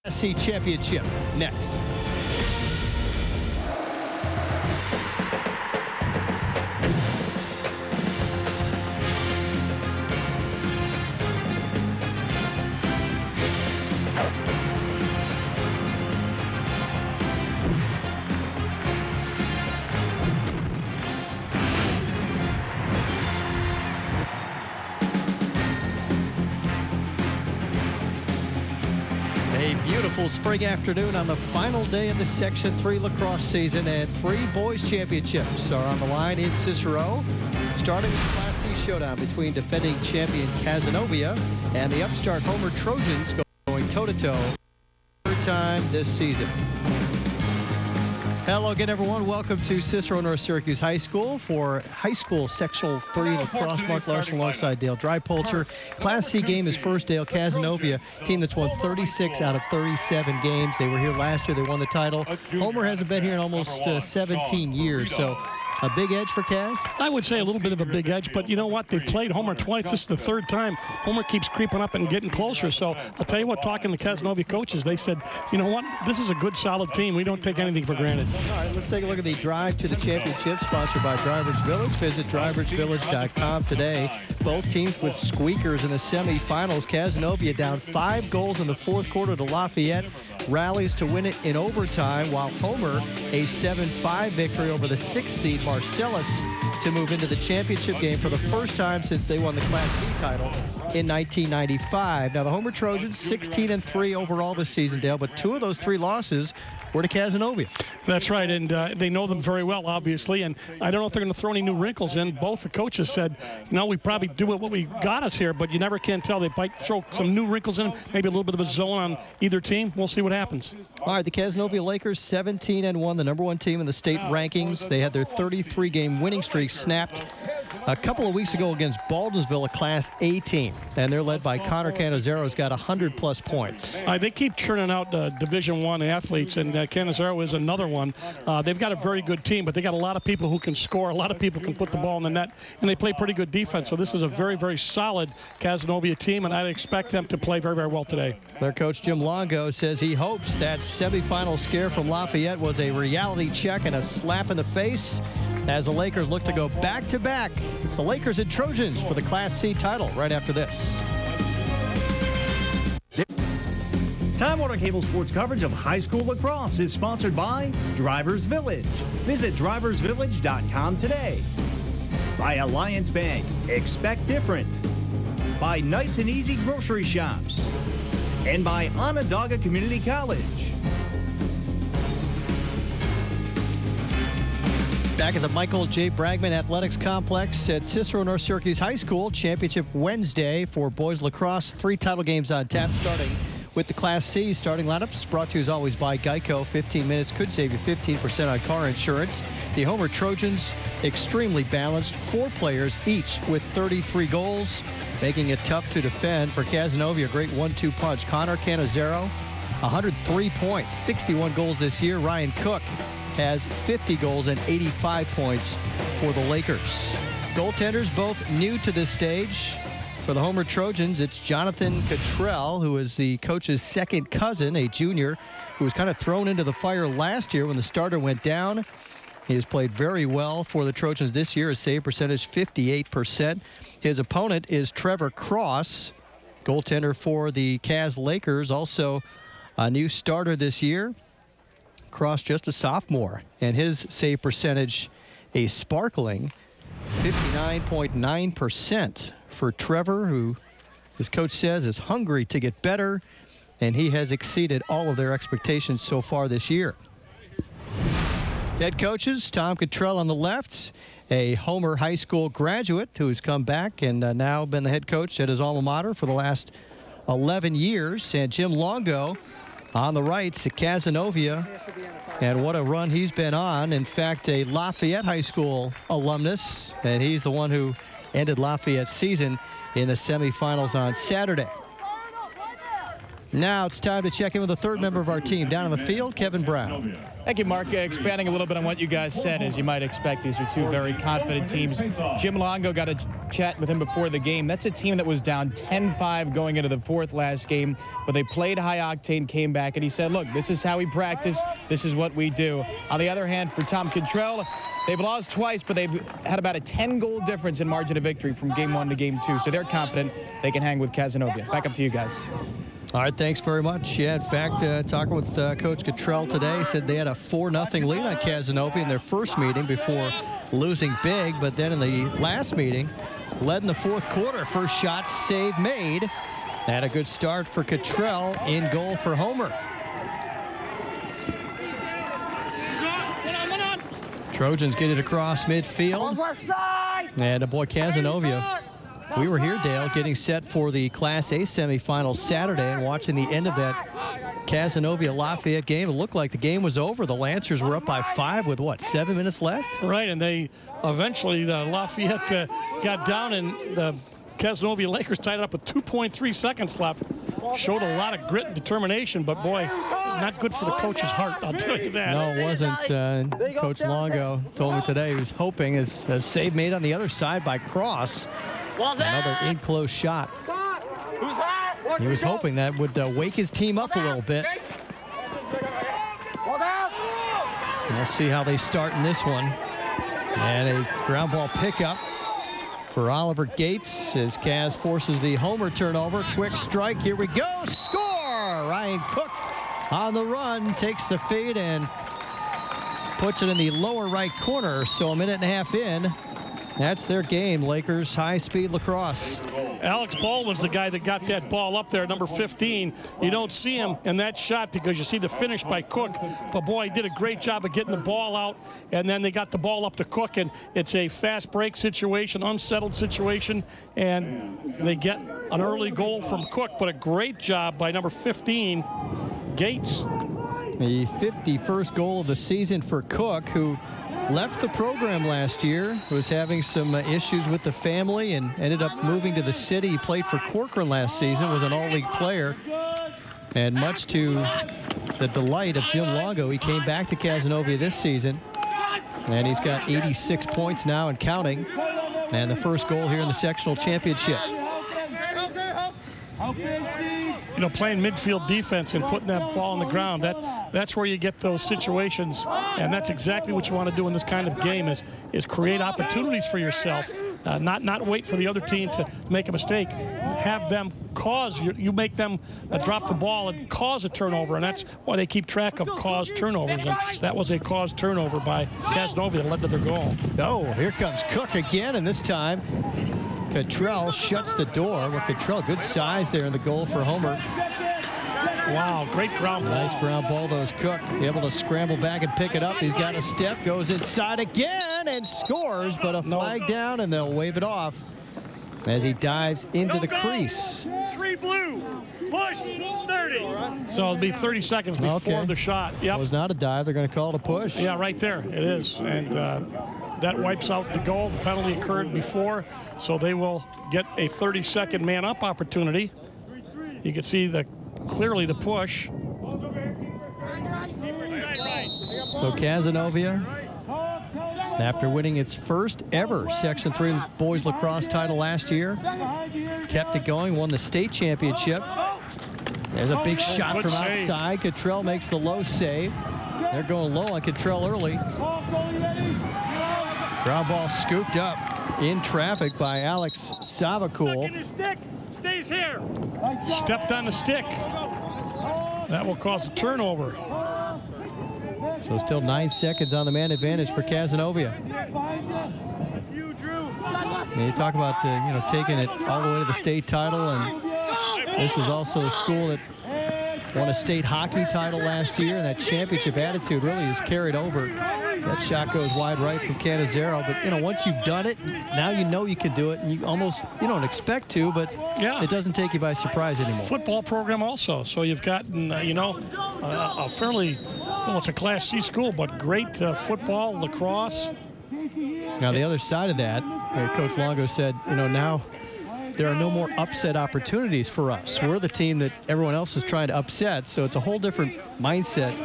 C championship next. A beautiful spring afternoon on the final day of the Section 3 lacrosse season, and 3 boys championships are on the line in Cicero, starting with the Class C showdown between defending champion Cazenovia and the upstart Homer Trojans going toe-to-toe third time this season. Hello again, everyone. Welcome to Cicero North Syracuse High School for High School Sectional 3 lacrosse. Mark Larson alongside Dale Drypolcher. Class C game is first. Dale, Cazenovia, team that's won 36 out of 37 games. They were here last year. They won the title. Homer hasn't been here in almost 17 years, so a big edge for Kaz? I would say a little bit of a big edge, but you know what? They've played Homer twice. This is the third time. Homer keeps creeping up and getting closer. So I'll tell you what, talking to Cazenovia coaches, they said, you know what? This is a good, solid team. We don't take anything for granted. All right, let's take a look at the Drive to the Championship, sponsored by Drivers Village. Visit driversvillage.com today. Both teams with squeakers in the semifinals. Cazenovia down 5 goals in the fourth quarter to Lafayette, rallies to win it in overtime, while Homer a 7-5 victory over the 6th seed Marcellus to move into the championship game for the first time since they won the Class B title in 1995. Now the Homer Trojans 16-3 overall this season, Dale, but 2 of those 3 losses were to Cazenovia. That's right, and they know them very well, obviously, and I don't know if they're going to throw any new wrinkles in. Both the coaches said, you know, we probably do what we got us here, but you never can tell. They might throw some new wrinkles in, maybe a little bit of a zone on either team. We'll see what happens. All right, the Cazenovia Lakers 17-1, the #1 team in the state rankings. They had their 33-game winning streak snapped a couple of weeks ago against Baldwinsville, a Class A team, and they're led by Connor Canizero, who's got 100-plus points. They keep churning out Division I athletes, and Canizero is another one. They've got a very good team, but they got a lot of people who can score. A lot of people can put the ball in the net, and they play pretty good defense. So this is a very, very solid Cazenovia team, and I'd expect them to play very, very well today. Their coach, Jim Longo, says he hopes that semifinal scare from Lafayette was a reality check and a slap in the face as the Lakers look to go back-to-back. It's the Lakers and Trojans for the Class C title right after this. Time Warner Cable Sports coverage of high school lacrosse is sponsored by Drivers Village. Visit driversvillage.com today. By Alliance Bank, expect different. By Nice and Easy Grocery Shops. And by Onondaga Community College. Back at the Michael J. Bragman Athletics Complex at Cicero North Syracuse High School. Championship Wednesday for boys lacrosse. 3 title games on tap, starting with the Class C starting lineups. Brought to you as always by Geico. 15 minutes could save you 15% on car insurance. The Homer Trojans, extremely balanced. 4 players each with 33 goals, making it tough to defend. For Cazenovia, a great 1-2 punch. Connor Canizero, 103 points, 61 goals this year. Ryan Cook has 50 goals and 85 points for the Lakers. Goaltenders both new to this stage. For the Homer Trojans, it's Jonathan Cottrell, who is the coach's second cousin, a junior, who was kind of thrown into the fire last year when the starter went down. He has played very well for the Trojans this year. His save percentage, 58%. His opponent is Trevor Cross, goaltender for the Caz Lakers, also a new starter this year. Cross just a sophomore, and his save percentage a sparkling 59.9% for Trevor, who his coach says is hungry to get better, and he has exceeded all of their expectations so far this year. Head coaches, Tom Cottrell on the left, a Homer High School graduate who has come back and now been the head coach at his alma mater for the last 11 years, and Jim Longo on the right to Cazenovia, and what a run he's been on. In fact, a Lafayette High School alumnus, and he's the one who ended Lafayette's season in the semifinals on Saturday. Now it's time to check in with the third member of our team. Down on the field, Kevin Brown. Thank you, Mark. Expanding a little bit on what you guys said, as you might expect, these are two very confident teams. Jim Longo got a chat with him before the game. That's a team that was down 10-5 going into the fourth last game, but they played high octane, came back, and he said, look, this is how we practice. This is what we do. On the other hand, for Tom Cottrell, they've lost twice, but they've had about a 10-goal difference in margin of victory from game 1 to game 2, so they're confident they can hang with Cazenovia. Back up to you guys. All right, thanks very much. Yeah, in fact, talking with Coach Cottrell today, he said they had a 4-0 lead on Cazenovia in their first meeting before losing big, but then in the last meeting, led in the fourth quarter. First shot save made. Had a good start for Cottrell, in goal for Homer. Trojans get it across midfield. And a boy, Cazenovia. We were here, Dale, getting set for the Class A semifinals Saturday and watching the end of that Cazenovia-Lafayette game. It looked like the game was over. The Lancers were up by 5 with, what, 7 minutes left? Right, and they eventually, Lafayette got down, and the Cazenovia Lakers tied it up with 2.3 seconds left. Showed a lot of grit and determination, but boy, not good for the coach's heart, I'll tell you that. No, it wasn't. Coach Longo told me today he was hoping, as save made on the other side by Cross. Another in-close shot. He was hoping that would wake his team up a little bit. We'll see how they start in this one. And a ground ball pickup for Oliver Gates as Caz forces the Homer turnover. Quick strike. Here we go. Score! Ryan Cook on the run takes the feed and puts it in the lower right corner. So a minute and a half in. That's their game, Lakers high-speed lacrosse. Alex Ball was the guy that got that ball up there, number 15. You don't see him in that shot because you see the finish by Cook. But, boy, he did a great job of getting the ball out, and then they got the ball up to Cook, and it's a fast break situation, unsettled situation, and they get an early goal from Cook. But a great job by number 15, Gates. The 51st goal of the season for Cook, who left the program last year, was having some issues with the family and ended up moving to the city. He played for Corcoran last season, was an all-league player. And much to the delight of Jim Longo, he came back to Cazenovia this season. And he's got 86 points now and counting. And the first goal here in the sectional championship. You know, playing midfield defense and putting that ball on the ground, that's where you get those situations, and that's exactly what you want to do in this kind of game is create opportunities for yourself, not wait for the other team to make a mistake. Have them cause, you make them drop the ball and cause a turnover, and that's why they keep track of caused turnovers, and that was a caused turnover by Cazenovia that led to their goal. Oh, here comes Cook again, and this time Cottrell shuts the door. Well, Cottrell, good size there in the goal for Homer. Wow, great ground ball. Nice ground ball, those Cook. Able to scramble back and pick it up. He's got a step, goes inside again and scores, but a flag down, and they'll wave it off as he dives into the crease. 3 blue, push, 30. So it'll be 30 seconds before the shot. Yep. It was not a dive. They're going to call it a push. Yeah, right there. It is. And that wipes out the goal. The penalty occurred before, so they will get a 30-second man-up opportunity. You can see clearly the push. So Cazenovia, after winning its first ever Section 3 boys lacrosse title last year, kept it going, won the state championship. There's a big shot from outside. Cottrell makes the low save. They're going low on Cottrell early. Ground ball scooped up in traffic by Alex Savakul. Stays here. Stepped on the stick. That will cause a turnover. So still 9 seconds on the man advantage for Cazenovia. And you talk about taking it all the way to the state title, and this is also a school that won a state hockey title last year, and that championship attitude really is carried over. That shot goes wide right from Cicero, but once you've done it, now you know you can do it, and you don't expect to, but it doesn't take you by surprise anymore. Football program also, so you've gotten a fairly, well, it's a Class C school, but great football, lacrosse. Now the other side of that, Coach Longo said, now there are no more upset opportunities for us. We're the team that everyone else is trying to upset, so it's a whole different mindset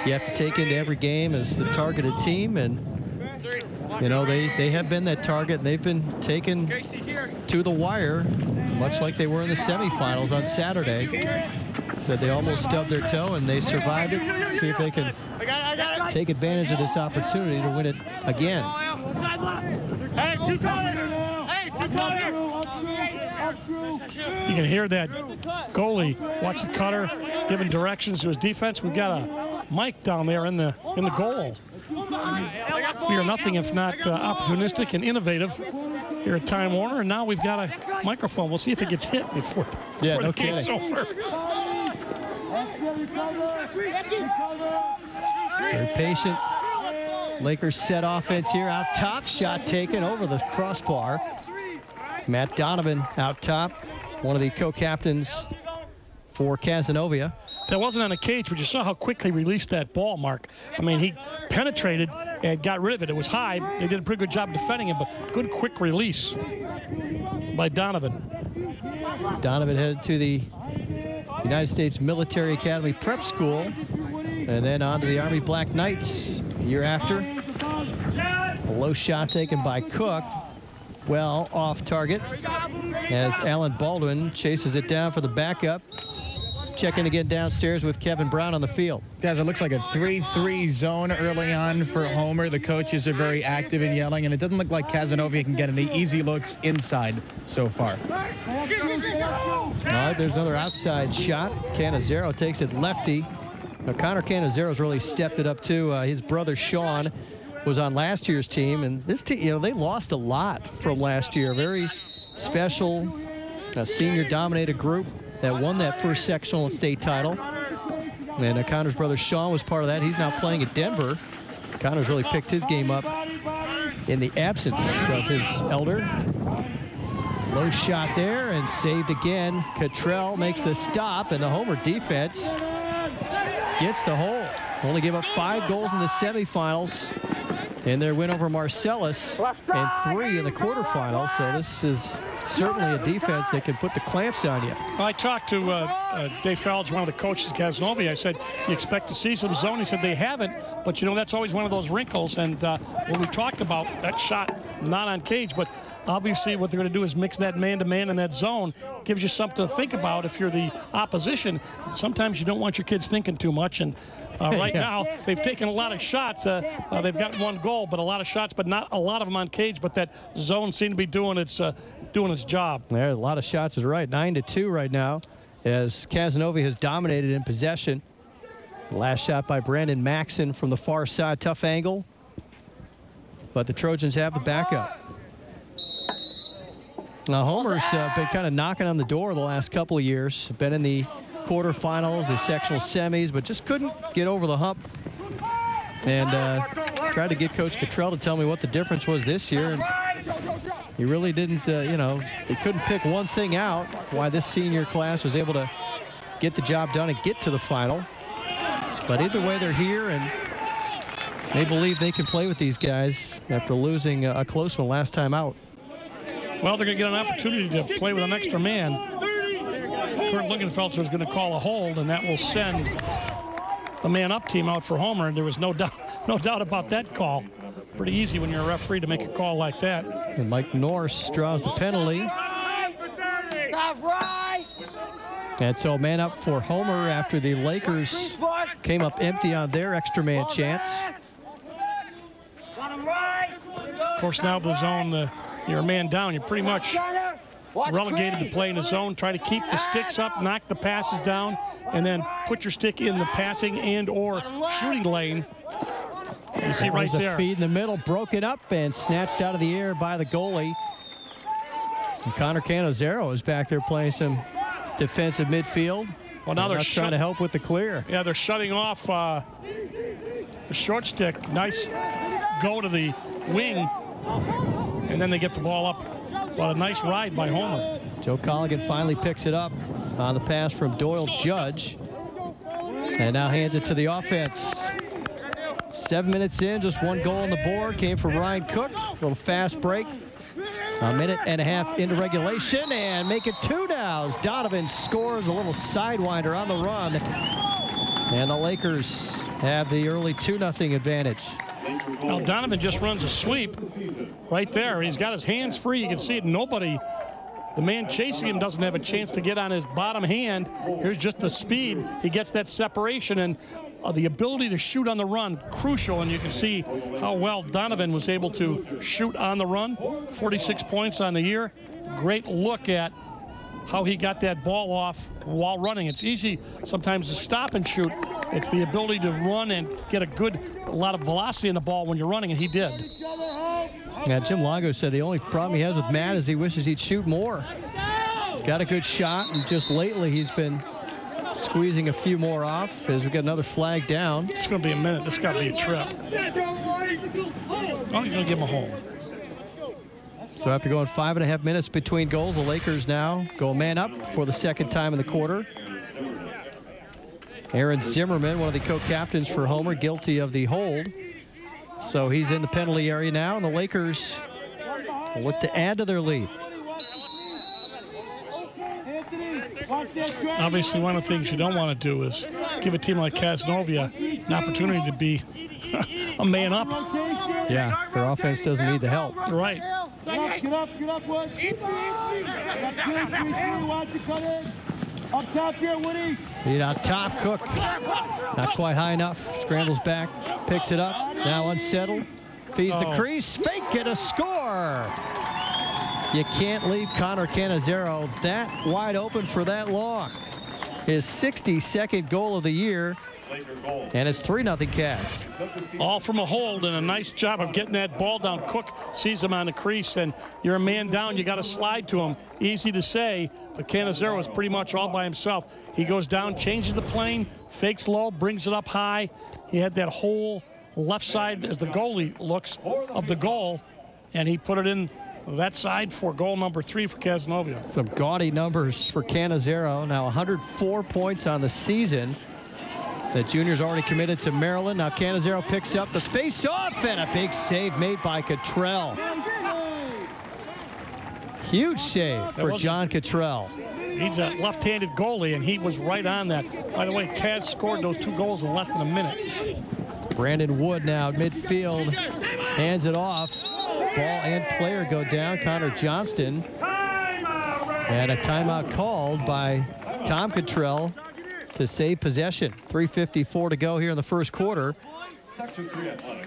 you have to take into every game as the targeted team. And you know, they have been that target, and they've been taken to the wire, much like they were in the semifinals on Saturday. Said they almost stubbed their toe, and they survived it. See if they can take advantage of this opportunity to win it again. Hey, two colors! Hey, two colors! You can hear that goalie, watch the cutter, giving directions to his defense. We've got a mic down there in the goal. We are nothing if not opportunistic and innovative here at Time Warner, and now we've got a microphone. We'll see if it gets hit before the game's over. Very patient. Lakers set offense here out top. Shot taken over the crossbar. Matt Donovan out top, one of the co-captains for Cazenovia. That wasn't on a cage, but you saw how quickly he released that ball, Mark. I mean, he penetrated and got rid of it. It was high. They did a pretty good job defending him, but good quick release by Donovan. Donovan headed to the United States Military Academy Prep School and then on to the Army Black Knights a year after. A low shot taken by Cook. Well off target as Alan Baldwin chases it down for the backup. Checking again downstairs with Kevin Brown on the field. Guys, it looks like a 3-3 zone early on for Homer. The coaches are very active in yelling, and it doesn't look like Cazenovia can get any easy looks inside so far. All right, there's another outside shot. Cazenovia takes it lefty. Now, Connor Cazenovia really stepped it up too. His brother Sean was on last year's team, and this team, you know, they lost a lot from last year. Very special, senior-dominated group that won that first sectional and state title. And Connor's brother Sean was part of that. He's now playing at Denver. Connor's really picked his game up in the absence of his elder. Low shot there and saved again. Cottrell makes the stop, and the Homer defense gets the hold. Only gave up 5 goals in the semifinals in their win over Marcellus and 3 in the quarterfinals. So this is certainly a defense that can put the clamps on you. I talked to Dave Falge, one of the coaches at Cazenovia. I said, you expect to see some zone? He said they haven't, but you know, that's always one of those wrinkles. And when we talked about that shot, not on cage, but obviously what they're going to do is mix that man-to-man in that zone. Gives you something to think about if you're the opposition. Sometimes you don't want your kids thinking too much, and right now they've taken a lot of shots. They've got 1 goal, but a lot of shots, but not a lot of them on cage. But that zone seemed to be doing its job. There, a lot of shots is right. 9-2 right now as Cazenovia has dominated in possession. Last shot by Brandon Maxson from the far side, tough angle. But the Trojans have the backup. Now Homer's been kind of knocking on the door the last couple of years. Been in the quarterfinals, the sectional semis, but just couldn't get over the hump. And tried to get Coach Cottrell to tell me what the difference was this year. And he really didn't, you know, he couldn't pick one thing out why this senior class was able to get the job done and get to the final. But either way, they're here, and they believe they can play with these guys after losing a close one last time out. Well, they're going to get an opportunity to play with an extra man. Kurt Lingenfelter is going to call a hold, and that will send the man-up team out for Homer. And there was no doubt about that call. Pretty easy when you're a referee to make a call like that. And Mike Norris draws the penalty. And so man up for Homer after the Lakers came up empty on their extra man chance. Of course, now the zone, you're a man down. You're pretty much relegated to play in the zone. Try to keep the sticks up, knock the passes down, and then put your stick in the passing and or shooting lane. You see right there. A feed in the middle, broken up and snatched out of the air by the goalie. And Connor Cazenovia is back there playing some defensive midfield. Well, now they're trying to help with the clear. Yeah, they're shutting off the short stick. Nice go to the wing, and then they get the ball up. Well, a nice ride by Homer. Joe Colligan finally picks it up on the pass from Doyle Judge, and now hands it to the offense. 7 minutes in, just 1 goal on the board. Came from Ryan Cook. A little fast break A minute and a half into regulation and make it 2 now. Donovan scores a little sidewinder on the run. And the Lakers have the early 2-0 advantage. Well, Donovan just runs a sweep right there. He's got his hands free. You can see it. Nobody, the man chasing him, doesn't have a chance to get on his bottom hand. Here's just the speed. He gets that separation, and the ability to shoot on the run, crucial. And you can see how well Donovan was able to shoot on the run. 46 points on the year. Great look at how he got that ball off while running. It's easy sometimes to stop and shoot. It's the ability to run and get a lot of velocity in the ball when you're running, and he did. Yeah, Jim Longo said the only problem he has with Matt is he wishes he'd shoot more. He's got a good shot, and just lately he's been squeezing a few more off as we got another flag down. It's going to be a minute. This got to be a trip. Oh, he's going to give him a home. So after going 5.5 minutes between goals, the Lakers now go man up for the second time in the quarter. Aaron Zimmerman, one of the co-captains for Homer, guilty of the hold. So he's in the penalty area now, and the Lakers will look to add to their lead. Obviously, one of the things you don't want to do is give a team like Cazenovia an opportunity to be a man up. Yeah, their offense doesn't need the help. Right. Get up, Wood. Watch it come in. Up top here, Woody. Lead out top, Cook. Not quite high enough. Scrambles back, picks it up. Now unsettled. Feeds the crease. Fake it, a score. You can't leave Connor Cazenovia that wide open for that long. His 62nd goal of the year. And it's 3-0 Cavs. All from a hold, and a nice job of getting that ball down. Cook sees him on the crease, and you're a man down. You got to slide to him. Easy to say, but Cazenovia was pretty much all by himself. He goes down, changes the plane, fakes low, brings it up high. He had that whole left side as the goalie looks of the goal, and he put it in that side for goal number 3 for Cazenovia. Some gaudy numbers for Cazenovia. Now 104 points on the season. The junior's already committed to Maryland. Now Cazenovia picks up the face-off, and a big save made by Cottrell. Huge save for John Cottrell. He's a left-handed goalie, and he was right on that. By the way, Caz scored those 2 goals in less than a minute. Brandon Wood now at midfield, hands it off. Ball and player go down. Connor Johnston. And a timeout called by Tom Cottrell to save possession. 3:54 to go here in the first quarter.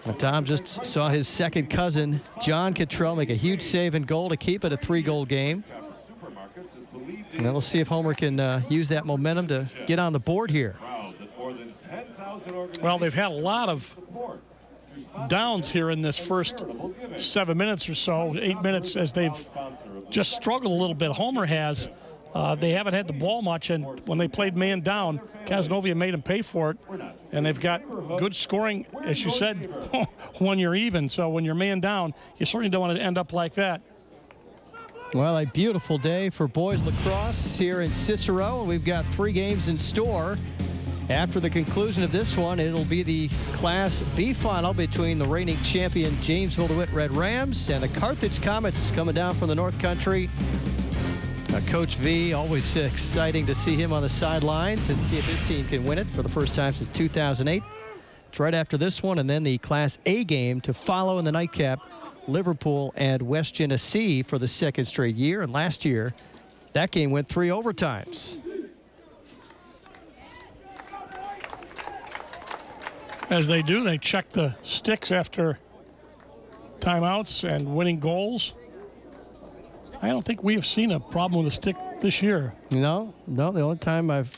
And Tom just saw his second cousin, John Cottrell, make a huge save and goal to keep it a 3-goal game. And then we'll see if Homer can use that momentum to get on the board here. Well, they've had a lot of downs here in this first 7 minutes or so, 8 minutes, as they've just struggled a little bit. Homer has. They haven't had the ball much, and when they played man down, Cazenovia made them pay for it. And they've got good scoring, as you said, when you're even. So when you're man down, you certainly don't want to end up like that. Well, a beautiful day for boys lacrosse here in Cicero. We've got 3 games in store. After the conclusion of this one, it'll be the Class B final between the reigning champion Jamesville DeWitt Red Rams and the Carthage Comets coming down from the North Country. Coach V, always exciting to see him on the sidelines and see if his team can win it for the first time since 2008. It's right after this one, and then the Class A game to follow in the nightcap, Liverpool and West Genesee for the 2nd straight year. And last year, that game went 3 overtimes. As they do, they check the sticks after timeouts and winning goals. I don't think we have seen a problem with the stick this year. No, the only time I've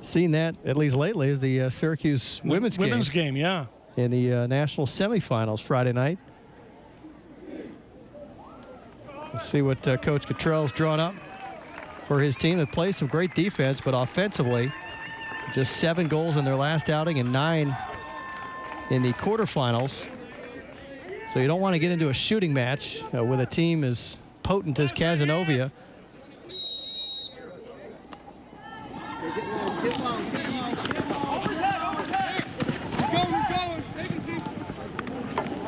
seen that, at least lately, is the Syracuse women's game. Women's game, yeah. In the national semifinals Friday night. Let's see what Coach Cottrell's drawn up for his team. They play some great defense, but offensively, just 7 goals in their last outing and 9 in the quarterfinals. So you don't want to get into a shooting match with a team as potent as Cazenovia.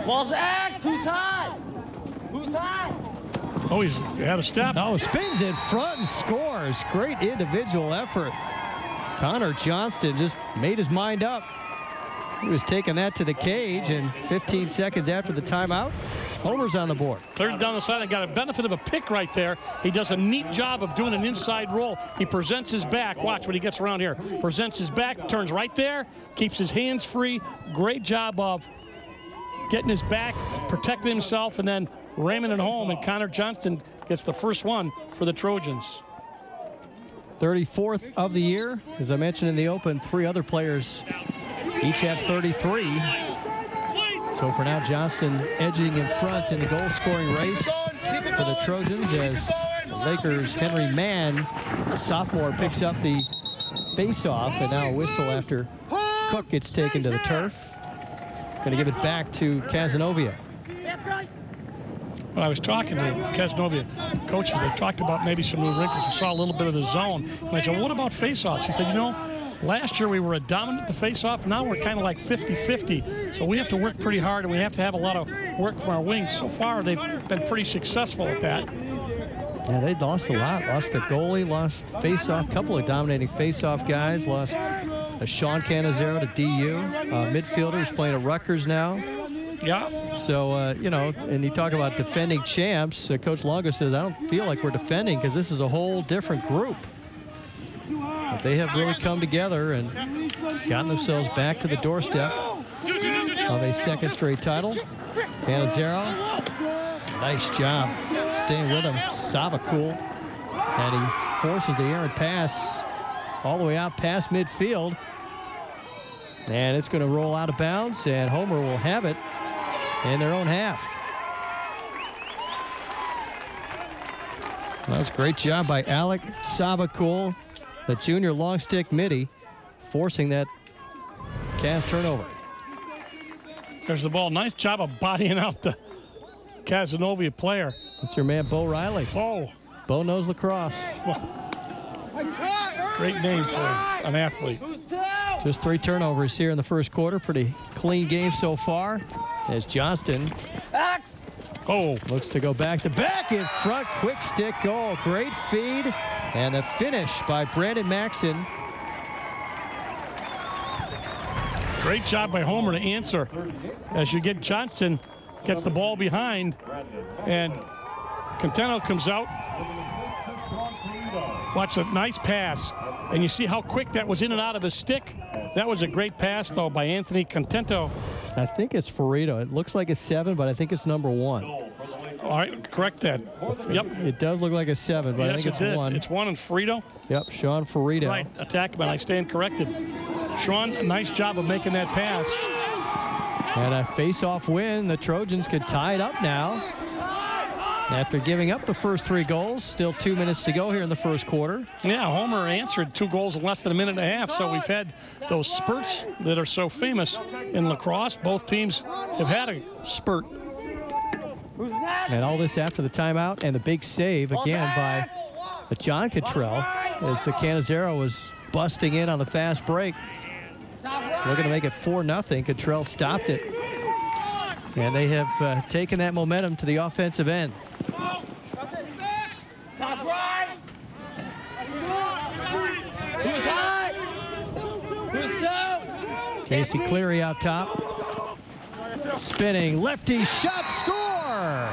Ball's X. Who's hot? Who's hot? Oh, he's had a step. Oh, spins in front and scores. Great individual effort. Connor Johnston just made his mind up. He was taking that to the cage, and 15 seconds after the timeout, Homer's on the board. Cleared down the side and got a benefit of a pick right there. He does a neat job of doing an inside roll. He presents his back. Watch when he gets around here. Presents his back, turns right there, keeps his hands free. Great job of getting his back, protecting himself, and then ramming it home. And Connor Johnston gets the first one for the Trojans. 34th of the year. As I mentioned in the open, 3 other players each have 33. So for now, Johnston edging in front in the goal-scoring race for the Trojans as Lakers' Henry Mann, sophomore, picks up the face-off, and now a whistle after Cook gets taken to the turf. Going to give it back to Cazenovia. When I was talking to Cazenovia coaches, they talked about maybe some new wrinkles. We saw a little bit of the zone. And I said, what about face-offs? He said, you know, last year we were a dominant at the face-off. Now we're kind of like 50-50. So we have to work pretty hard, and we have to have a lot of work from our wings. So far, they've been pretty successful at that. Yeah, they lost a lot. Lost the goalie, lost face-off, couple of dominating face-off guys. Lost Sean Cazenovia to DU. Midfielders playing at Rutgers now. Yeah. So, you know, and you talk about defending champs. Coach Longo says, I don't feel like we're defending because this is a whole different group. But they have really come together and gotten themselves back to the doorstep of a second straight title. Cazenovia, nice job staying with him. Savakul, and he forces the errant pass all the way out past midfield. And it's going to roll out of bounds, and Homer will have it in their own half. Well, that's a great job by Alec Savakul, the junior long stick midi, forcing that Cavs turnover. There's the ball. Nice job of bodying out the Cazenovia player. That's your man, Bo Riley. Bo knows lacrosse. Great name for an athlete. Just 3 turnovers here in the first quarter. Pretty clean game so far. As Johnston looks to go back to back in front. Quick stick goal. Great feed. And a finish by Brandon Maxson. Great job by Homer to answer. As you get Johnston gets the ball behind, and Contento comes out. Watch a nice pass. And you see how quick that was in and out of his stick. That was a great pass, though, by Anthony Contento. I think it's Ferrito. It looks like a 7, but I think it's number 1. All right, correct that. Yep. It does look like a 7, but yes, I think it's 1. It's 1 and Ferrito. Yep, Sean Ferrito. Right, attackman. I stand corrected. Sean, a nice job of making that pass. And a face-off win. The Trojans could tie it up now. After giving up the first 3 goals, still 2 minutes to go here in the first quarter. Yeah, Homer answered 2 goals in less than a minute and a half, so we've had those spurts that are so famous in lacrosse. Both teams have had a spurt. And all this after the timeout and the big save again by John Cottrell as Cazenovia was busting in on the fast break. Looking to make it 4-0. Cottrell stopped it. And they have taken that momentum to the offensive end. Casey Cleary out top. Spinning lefty shot, score!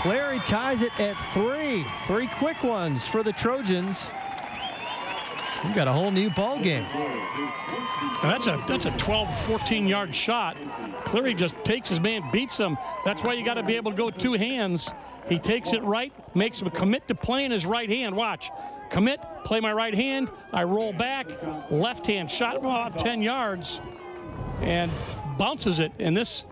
Cleary ties it at 3. 3 quick ones for the Trojans. We've got a whole new ball game. And that's a 12, 14-yard shot. Cleary just takes his man, beats him. That's why you got to be able to go 2 hands. He takes it right, makes him commit to playing his right hand. Watch. Commit, play my right hand. I roll back, left hand shot about 10 yards and bounces it. And this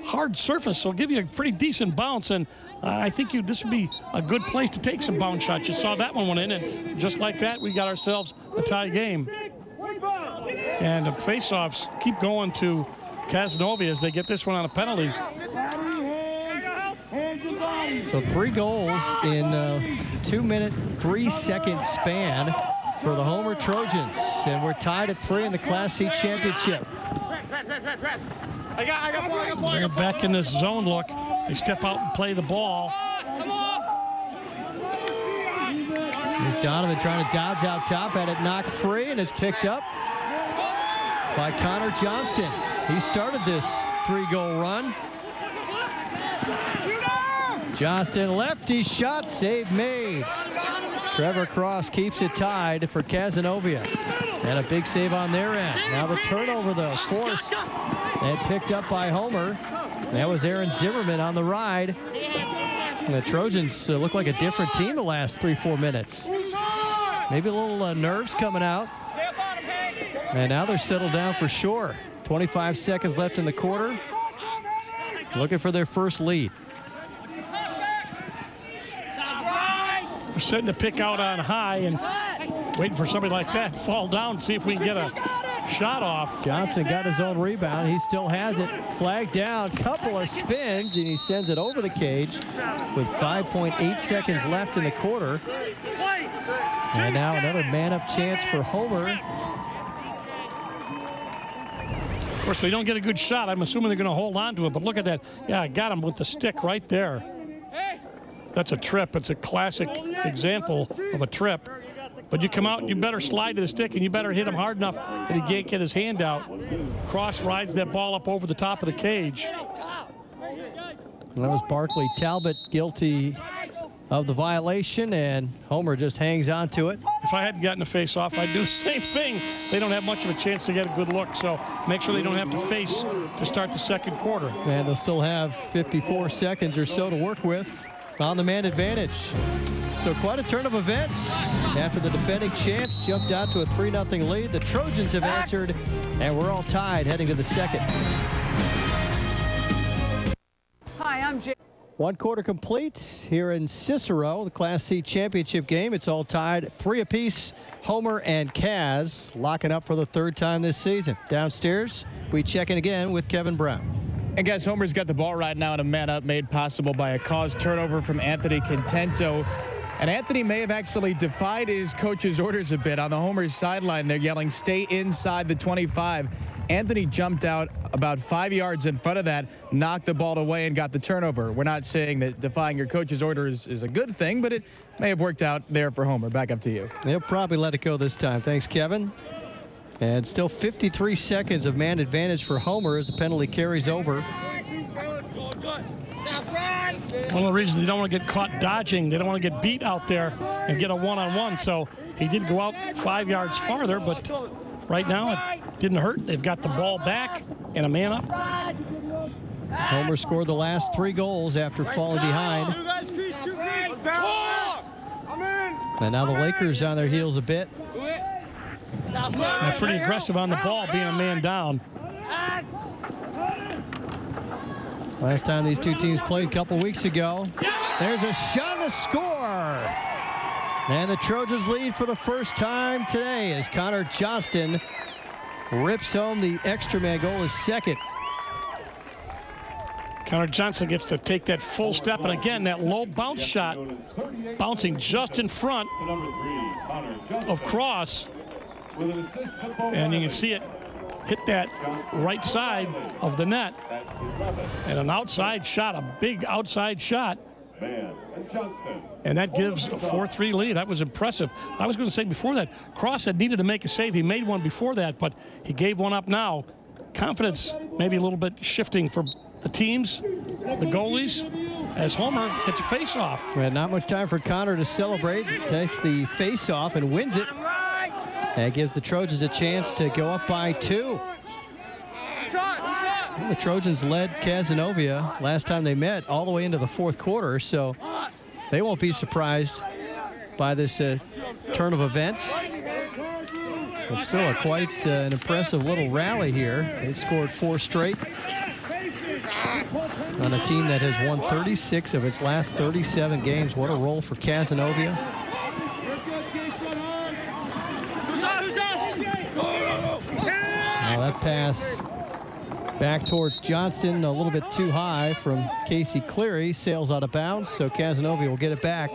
hard surface will give you a pretty decent bounce. And I think this would be a good place to take some bounce shots. You saw that one went in, and just like that, we got ourselves a tie game. And the face-offs keep going to Cazenovia as they get this one on a penalty. So 3 goals in a 2-minute, 3-second span for the Homer Trojans. And we're tied at 3 in the Class C championship. They're back in this zone look. They step out and play the ball. Donovan trying to dodge out top, had it knocked free, and it's picked up by Connor Johnston. He started this 3-goal run. Johnston lefty shot, save made. Trevor Cross keeps it tied for Cazenovia. And a big save on their end. Now the turnover, though, forced and picked up by Homer. That was Aaron Zimmerman on the ride. The Trojans look like a different team the last 3-4 minutes. Maybe a little nerves coming out. And now they're settled down for sure. 25 seconds left in the quarter. Looking for their first lead. We're setting the pick out on high and waiting for somebody like that to fall down, see if we can get a shot off. Johnson got his own rebound. He still has it. Flag down, couple of spins, and he sends it over the cage with 5.8 seconds left in the quarter. And now another man-up chance for Homer. Of course, they don't get a good shot. I'm assuming they're going to hold on to it, but look at that. Yeah, I got him with the stick right there. That's a trip. It's a classic example of a trip. But you come out and you better slide to the stick and you better hit him hard enough that he can't get his hand out. Cross rides that ball up over the top of the cage. That was Barkley Talbot guilty of the violation, and Homer just hangs on to it. If I hadn't gotten a face off, I'd do the same thing. They don't have much of a chance to get a good look, so make sure they don't have to face to start the second quarter. And they'll still have 54 seconds or so to work with on the man advantage. So quite a turn of events. After the defending champs jumped out to a 3-0 lead, the Trojans have answered, and we're all tied heading to the second. Hi, I'm Jay. One quarter complete here in Cicero, the Class C championship game. It's all tied 3 apiece. Homer and Kaz locking up for the 3rd time this season. Downstairs, we check in again with Kevin Brown. And guys, Homer's got the ball right now in a man-up made possible by a caused turnover from Anthony Contento. And Anthony may have actually defied his coach's orders a bit on the Homer's sideline. They're yelling, stay inside the 25. Anthony jumped out about 5 yards in front of that, knocked the ball away, and got the turnover. We're not saying that defying your coach's orders is a good thing, but it may have worked out there for Homer. Back up to you. They'll probably let it go this time. Thanks, Kevin. And still 53 seconds of man advantage for Homer as the penalty carries over. One of the reasons they don't want to get caught dodging, they don't want to get beat out there and get a one-on-one. So he did go out 5 yards farther, but right now it didn't hurt. They've got the ball back and a man up. Homer scored the last 3 goals after falling behind. And now the Lakers on their heels a bit. They're pretty aggressive on the ball, being a man down. Last time these two teams played a couple weeks ago. There's a shot to score. And the Trojans lead for the first time today as Connor Johnston rips home the extra man goal, his second. Connor Johnson gets to take that full step, and again, that low bounce shot, bouncing just in front of Cross. And you can see it hit that right side of the net. And an outside shot, a big outside shot. And that gives a 4-3 lead. That was impressive. I was going to say before that, Cross had needed to make a save. He made one before that, but he gave one up now. Confidence maybe a little bit shifting for the teams, the goalies, as Homer hits a face-off. Well, not much time for Connor to celebrate. He takes the face-off and wins it. That gives the Trojans a chance to go up by 2. The Trojans led Cazenovia last time they met all the way into the 4th quarter, so they won't be surprised by this turn of events. It's still quite an impressive little rally here. They've scored 4 straight on a team that has won 36 of its last 37 games. What a roll for Cazenovia. Now that pass back towards Johnston, a little bit too high from Casey Cleary, sails out of bounds, so Cazenovia will get it back.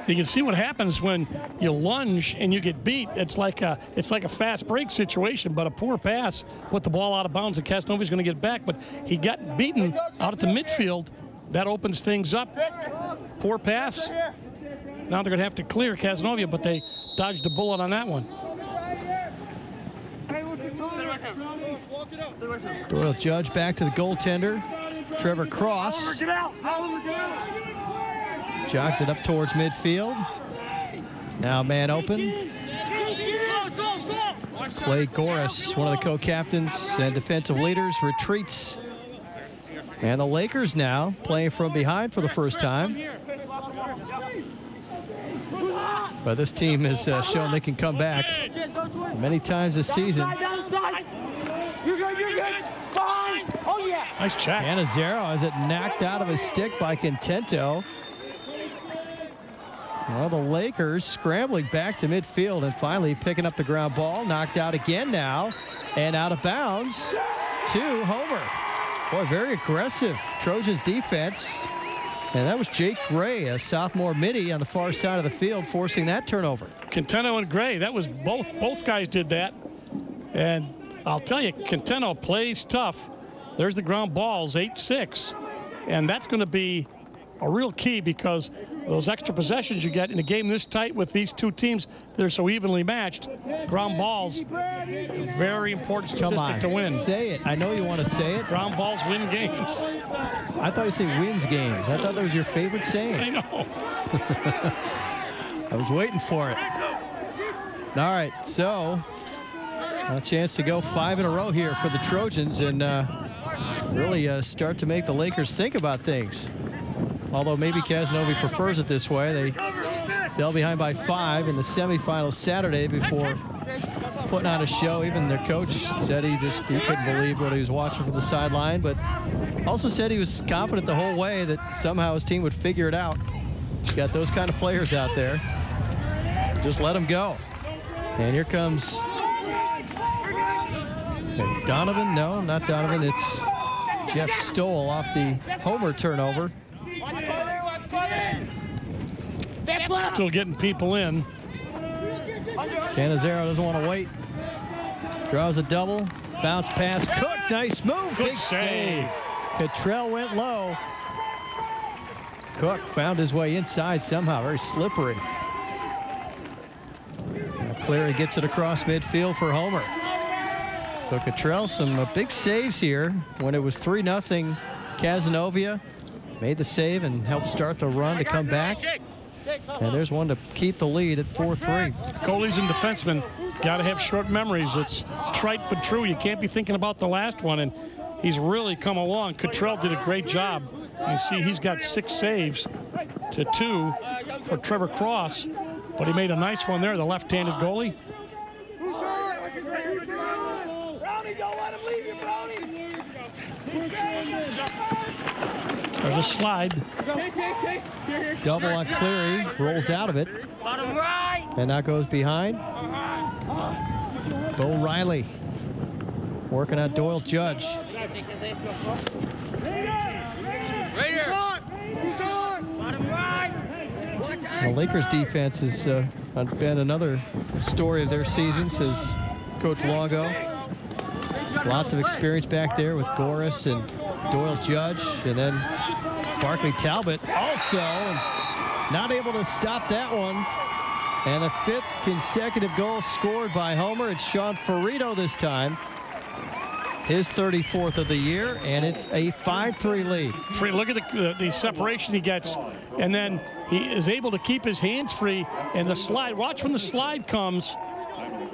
You can see what happens when you lunge and you get beat. It's like a fast break situation, but a poor pass put the ball out of bounds, and Cazenovia's going to get it back, but he got beaten out at the midfield. That opens things up. Poor pass. Now they're going to have to clear Cazenovia, but they dodged a bullet on that one. Doyle Judge back to the goaltender. Trevor Cross. Jogs it up towards midfield. Now man open. Clay Goris, one of the co-captains and defensive leaders, retreats. And the Lakers now playing from behind for the first time. But this team has shown they can come back many times this season. Nice check. Cicero has it knocked out of his stick by Contento. Well, the Lakers scrambling back to midfield and finally picking up the ground ball. Knocked out again now and out of bounds to Homer. Boy, very aggressive Trojans defense. And that was Jake Gray, a sophomore midi on the far side of the field, forcing that turnover. Contento and Gray, that was both guys did that. And I'll tell you, Contento plays tough. There's the ground balls, 8-6. And that's going to be a real key because those extra possessions you get in a game this tight with these two teams, they're so evenly matched. Ground balls, very important statistic to win. Say it. I know you want to say it. Ground balls win games. I thought you said wins games. I thought that was your favorite saying. I know. I was waiting for it. All right, so a chance to go 5 in a row here for the Trojans and really start to make the Lakers think about things. Although maybe Cazenovia prefers it this way. They fell behind by 5 in the semifinals Saturday before putting on a show. Even their coach said he couldn't believe what he was watching from the sideline, but also said he was confident the whole way that somehow his team would figure it out. He's got those kind of players out there. Just let them go. And here comes Donovan. No, not Donovan. It's Jeff Stoll off the Homer turnover. Still getting people in. Cazenovia doesn't want to wait. Draws a double. Bounce pass. Cook. Nice move. Good Big save. Cottrell went low. Cook found his way inside somehow. Very slippery. Cleary gets it across midfield for Homer. So Cottrell, some big saves here when it was 3-0. Cazenovia made the save and helped start the run to come back. And there's one to keep the lead at 4-3. Goalies and defensemen got to have short memories. It's trite but true. You can't be thinking about the last one, and he's really come along. Cottrell did a great job. You see he's got 6 saves to 2 for Trevor Cross, but he made a nice one there, the left-handed goalie. There's a slide. Double on Cleary, rolls out of it. And now goes behind. Bo Riley working on Doyle Judge. The Lakers defense has been another story of their season, says Coach Longo. Lots of experience back there with Goris and Doyle Judge, and then Barkley Talbot also not able to stop that one. And a 5th consecutive goal scored by Homer. It's Sean Ferrito this time. His 34th of the year, and it's a 5-3 lead. Look at the separation he gets, and then he is able to keep his hands free, and the slide. Watch when the slide comes.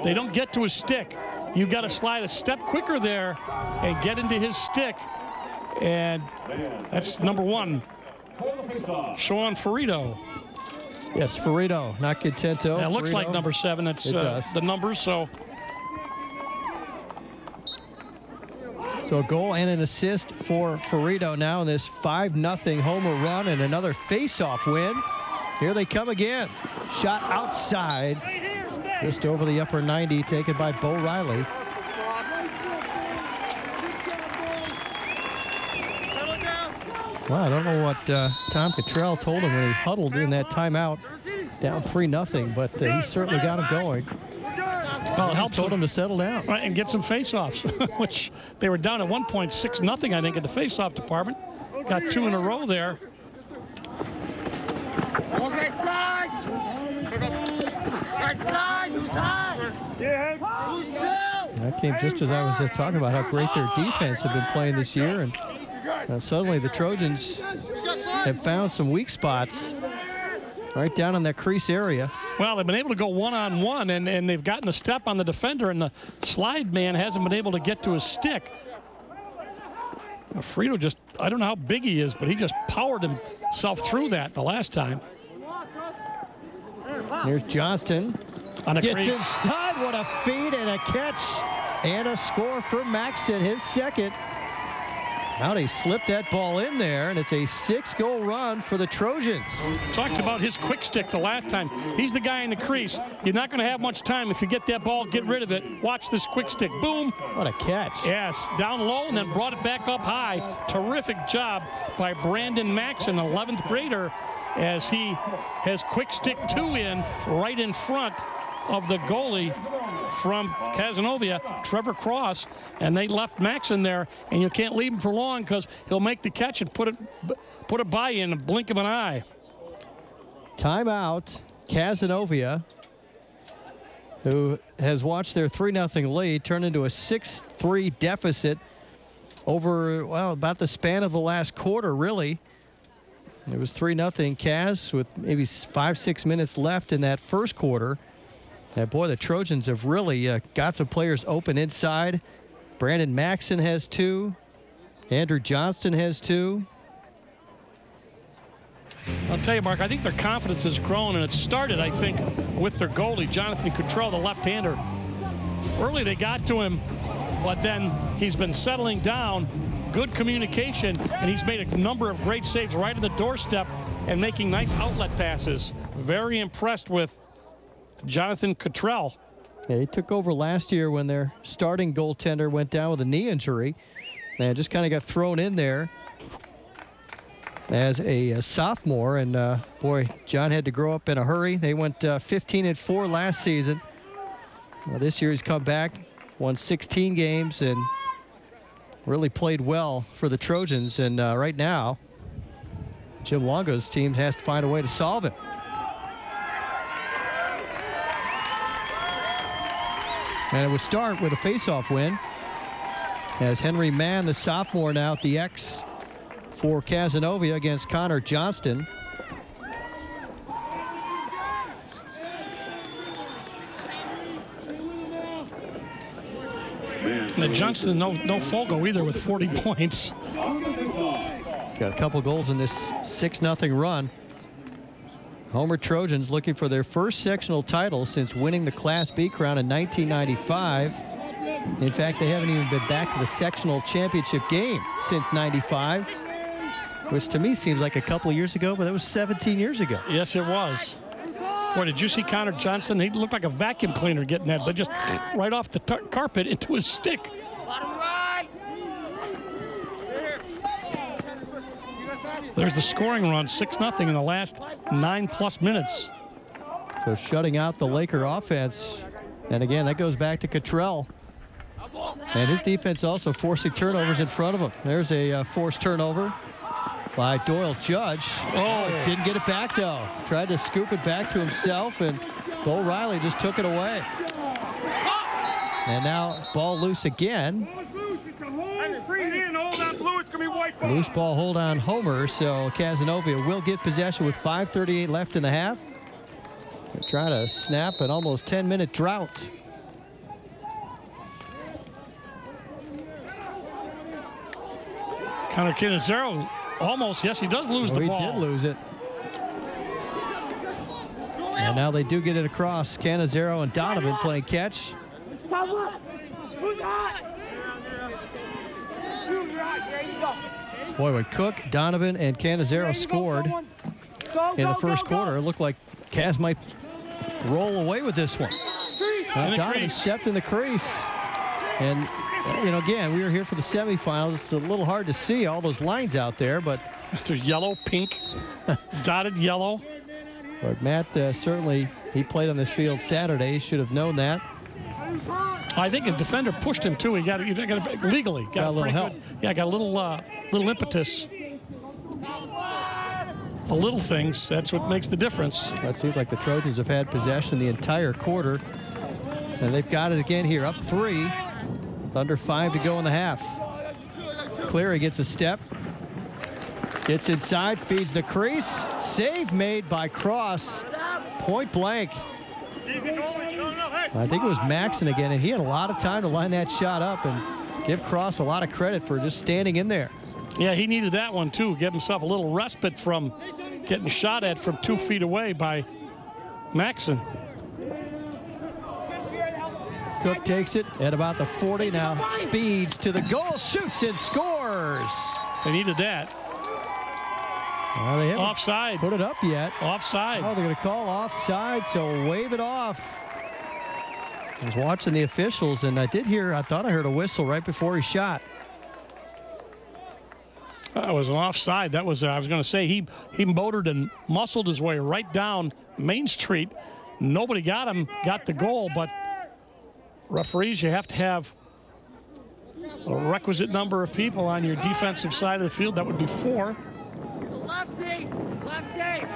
They don't get to his stick. You've got to slide a step quicker there and get into his stick. And that's number 1, Sean Ferrito. Yes, Ferrito, not Contento. It looks like number 7. It's the numbers. So a goal and an assist for Ferrito now in this 5-0 Homer run and another face-off win. Here they come again. Shot outside, just over the upper 90, taken by Bo Riley. Well, I don't know what Tom Cottrell told him when he huddled in that timeout, down 3-0, but he certainly got him going. Well, it helps told him to settle down. Right, and get some face-offs, which they were down at 1.6-0, I think, in the face-off department. Got 2 in a row there. That came just as I was talking about how great their defense have been playing this year, and suddenly the Trojans have found some weak spots right down in that crease area. Well, they've been able to go one-on-one, and they've gotten a step on the defender, and the slide man hasn't been able to get to his stick. Frito just, I don't know how big he is, but he just powered himself through that the last time. Here's Johnston. On a Gets great inside. What a feed and a catch. And a score for Maxson, his second. Now they slipped that ball in there, and it's a 6-goal run for the Trojans. Talked about his quick stick the last time. He's the guy in the crease. You're not going to have much time. If you get that ball, get rid of it. Watch this quick stick. Boom. What a catch. Yes, down low and then brought it back up high. Terrific job by Brandon Maxson, 11th grader, as he has quick stick 2 in right in front of the goalie from Cazenovia, Trevor Cross, and they left Maxson there, and you can't leave him for long because he'll make the catch and put it by you in a blink of an eye. Timeout. Cazenovia, who has watched their 3-0 lead turn into a 6-3 deficit over, well, about the span of the last quarter, really. It was 3-0 Caz with maybe 5-6 minutes left in that first quarter. And boy, the Trojans have really got some players open inside. Brandon Maxson has 2. Andrew Johnston has 2. I'll tell you, Mark, I think their confidence has grown, and it started, I think, with their goalie, Jonathan Cottrell, the left-hander. Early they got to him, but then he's been settling down. Good communication, and he's made a number of great saves right on the doorstep and making nice outlet passes. Very impressed with Jonathan Cottrell. Yeah, he took over last year when their starting goaltender went down with a knee injury. And just kind of got thrown in there as a sophomore. And boy, John had to grow up in a hurry. They went 15-4 last season. Well, this year he's come back, won 16 games, and really played well for the Trojans. And right now, Jim Longo's team has to find a way to solve it. And it would start with a faceoff win as Henry Mann, the sophomore now at the X for Cazenovia against Connor Johnston. And Johnston, no Fogo either with 40 points. Got a couple goals in this 6-0 run. Homer Trojans looking for their first sectional title since winning the Class B crown in 1995. In fact, they haven't even been back to the sectional championship game since '95, which to me seems like a couple of years ago, but that was 17 years ago. Yes, it was. Boy, did you see Connor Johnston? He looked like a vacuum cleaner getting that, but just right off the carpet into his stick. There's the scoring run, 6-0 in the last 9+ minutes. So shutting out the Laker offense. And again, that goes back to Cottrell. And his defense also forcing turnovers in front of him. There's a forced turnover by Doyle Judge. Oh, didn't get it back though. Tried to scoop it back to himself, and Bo Riley just took it away. And now ball loose again. Loose ball hold on Homer, so Cazenovia will get possession with 5:38 left in the half. They're trying to snap an almost 10-minute drought. Connor Cicero almost, yes, he does lose the ball. He did lose it. And now they do get it across. Canizero and Donovan playing catch. Boy, when Cook, Donovan, and Canizero scored in the first quarter, it looked like Caz might roll away with this one. Donovan stepped in the crease. And, you know, again, we were here for the semifinals. It's a little hard to see all those lines out there, but There's yellow, pink, dotted yellow. But Matt, certainly, he played on this field Saturday. He should have known that. I think his defender pushed him too. He got legally got a little help. Got a little impetus. The little things, that's what makes the difference. Well, it seems like the Trojans have had possession the entire quarter. And they've got it again here, up 3. Under 5 to go in the half. Cleary gets a step. Gets inside, feeds the crease. Save made by Cross. Point blank. I think it was Maxson again, and he had a lot of time to line that shot up, and give Cross a lot of credit for just standing in there. Yeah, he needed that one too. Give himself a little respite from getting shot at from 2 feet away by Maxson. Cook takes it at about the 40 now. Speeds to the goal, shoots and scores. They needed that. Well, they haven't offside. Put it up yet. Offside. Oh, they're going to call offside, so wave it off. I was watching the officials, and I thought I heard a whistle right before he shot. That was an offside. That was, I was going to say, he motored and muscled his way right down Main Street. Nobody got him, got the goal, but referees, you have to have a requisite number of people on your defensive side of the field. That would be 4. Lefty! Lefty!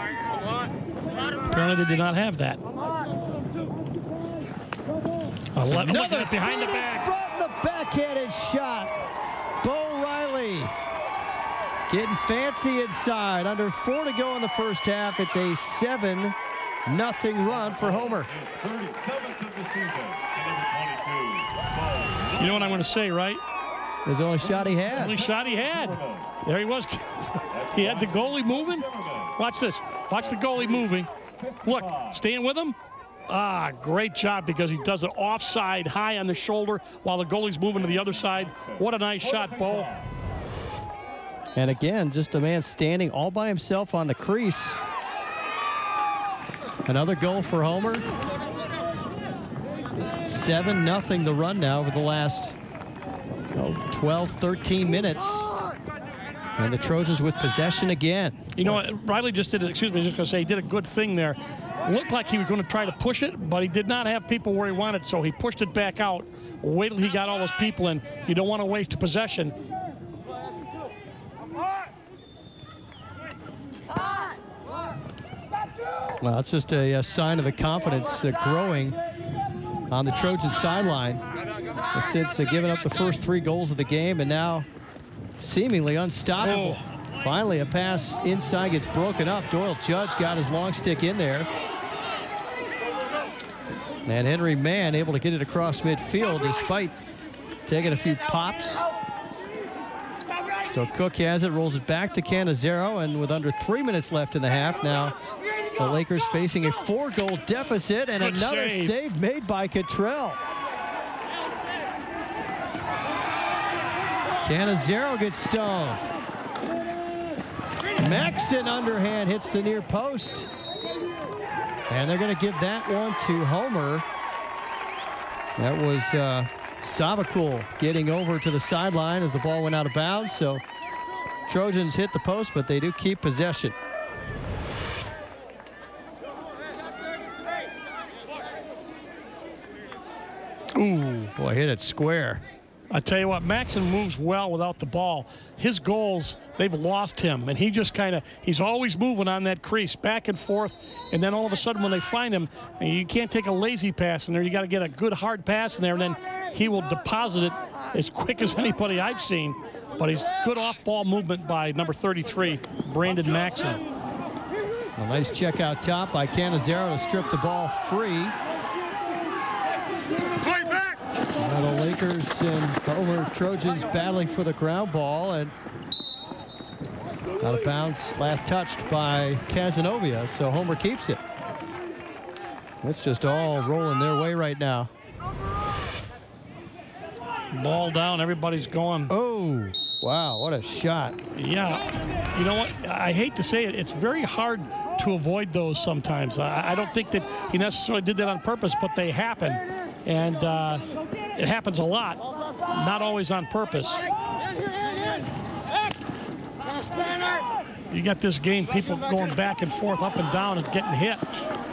Apparently they did not have that. Another behind the back. Front the backhanded shot. Bo Riley getting fancy inside. Under 4 to go in the first half. It's a 7-0 run for Homer. You know what I'm going to say, right? It was the only shot he had. Only shot he had. There he was. He had the goalie moving. Watch this. Watch the goalie moving. Look, staying with him. Ah, great job, because he does it offside, high on the shoulder, while the goalie's moving to the other side. What a nice shot, Bo. And again, just a man standing all by himself on the crease. Another goal for Homer. 7-0 the run now over the last 12, 13 minutes. And the Trojans with possession again. You know what? Riley just did it. Excuse me, just going to say he did a good thing there. Looked like he was going to try to push it, but he did not have people where he wanted, so he pushed it back out. Wait till he got all those people in. You don't want to waste a possession. Well, that's just a sign of the confidence growing on the Trojan sideline. Since giving up the first 3 goals of the game, and now seemingly unstoppable. Oh. Finally, a pass inside gets broken up. Doyle Judge got his long stick in there. And Henry Mann able to get it across midfield despite taking a few pops. So Cook has it, rolls it back to Cazenovia, and with under 3 minutes left in the half, now the Lakers facing a 4-goal deficit, and Good another save. save made by Cottrell. Cazenovia gets stoned. Maxson underhand hits the near post. And they're going to give that one to Homer. That was Savakul getting over to the sideline as the ball went out of bounds. So Trojans hit the post, but they do keep possession. Ooh, boy, hit it square. I tell you what, Maxson moves well without the ball. His goals, they've lost him, and he just he's always moving on that crease, back and forth, and then all of a sudden when they find him, you can't take a lazy pass in there. You got to get a good hard pass in there, and then he will deposit it as quick as anybody I've seen. But he's good off-ball movement by number 33, Brandon Maxson. A nice check out top by Cazenovia to strip the ball free. Now the Lakers and Homer Trojans battling for the ground ball, and out of bounds, last touched by Cazenovia, so Homer keeps it. It's just all rolling their way right now. Ball down, everybody's going. Oh, wow, what a shot. Yeah, you know what? I hate to say it, it's very hard to avoid those sometimes. I don't think that he necessarily did that on purpose, but they happen. And it happens a lot, not always on purpose. You got this game, people going back and forth, up and down, and getting hit.